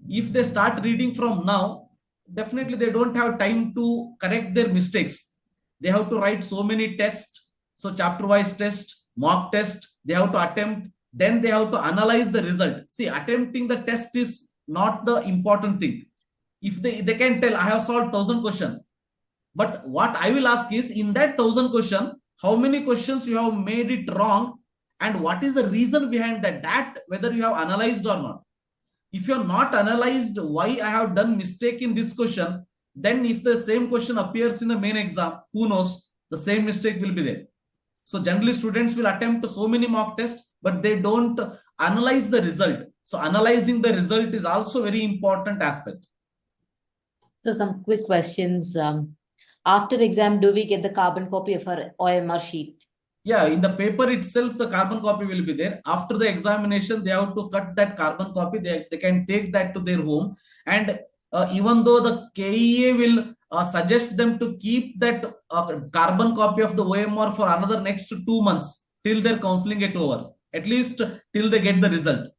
If they start reading from now, definitely they don't have time to correct their mistakes. They have to write so many tests. So chapter-wise test, mock test, they have to attempt. Then they have to analyze the result. See, attempting the test is not the important thing. If they can tell, I have solved 1,000 questions. But what I will ask is, in that 1,000 question, how many questions you have made it wrong, and what is the reason behind that whether you have analyzed or not. If you have not analyzed why I have done mistake in this question, then if the same question appears in the main exam, who knows, the same mistake will be there. So generally students will attempt so many mock tests, but they don't analyze the result. So analyzing the result is also very important aspect. So some quick questions. After exam, do we get the carbon copy of our OMR sheet? Yeah, in the paper itself, the carbon copy will be there. After the examination, they have to cut that carbon copy. They can take that to their home. And even though the KEA will suggest them to keep that carbon copy of the OMR for another next 2 months till their counseling get over, at least till they get the result.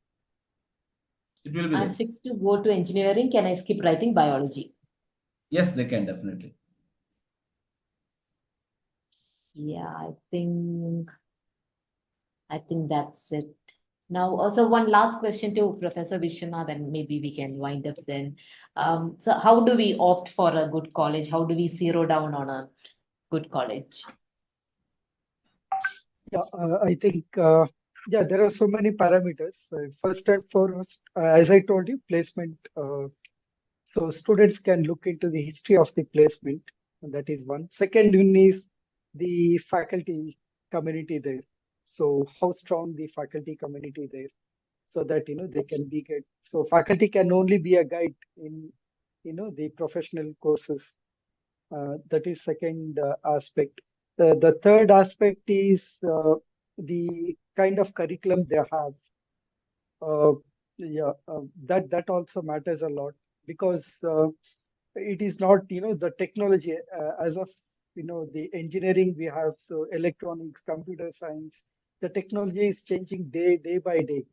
It will be I'm there. fixed to go to engineering. Can I skip writing biology? Yes, they can definitely. Yeah, I think that's it. Now, also one last question to Professor Vishwanath, and maybe we can wind up then. So how do we opt for a good college? How do we zero down on a good college? Yeah, I think, yeah, there are so many parameters. First and foremost, as I told you, placement So students can look into the history of the placement. And that is one. Second one is the faculty community there. So how strong the faculty community there, so that they can be good. So faculty can only be a guide in the professional courses. That is second aspect. The third aspect is the kind of curriculum they have. Yeah, that also matters a lot, because it is not the technology as of the engineering we have. So electronics, computer science, the technology is changing day by day.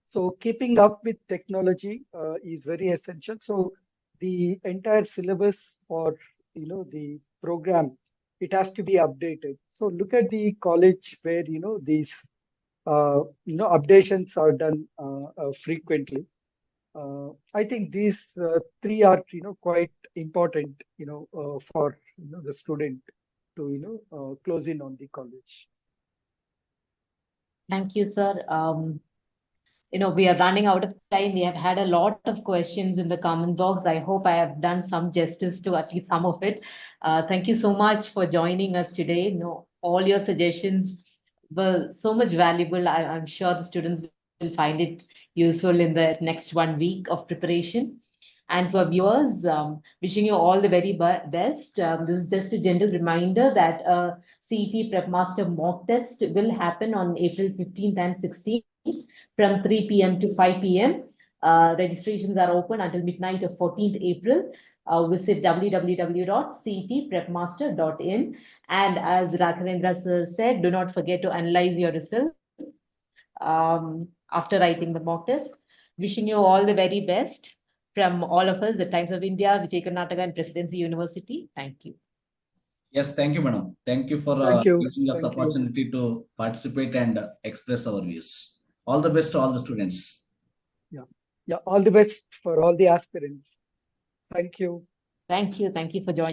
So keeping up with technology is very essential. So the entire syllabus for the program, it has to be updated. So look at the college where these updations are done frequently. I think these three are quite important for the student to close in on the college. Thank you, sir. We are running out of time. We have had a lot of questions in the comment box. I hope I have done some justice to at least some of it. Thank you so much for joining us today. All your suggestions were so much valuable. I'm sure the students will find it useful in the next 1 week of preparation. And for viewers, wishing you all the very best. This is just a gentle reminder that CET Prepmaster mock test will happen on April 15th and 16th from 3 p.m. to 5 p.m. Registrations are open until midnight of 14th April. Visit www.cetprepmaster.in. And as Rakhavendra sir said, do not forget to analyze your results after writing the mock test. Wishing you all the very best from all of us at Times of India, Vijay Karnataka, and Presidency University. Thank you. Yes, thank you, madam. Thank you for giving us opportunity to participate and express our views. All the best to all the students. Yeah, all the best for all the aspirants. Thank you. Thank you for joining.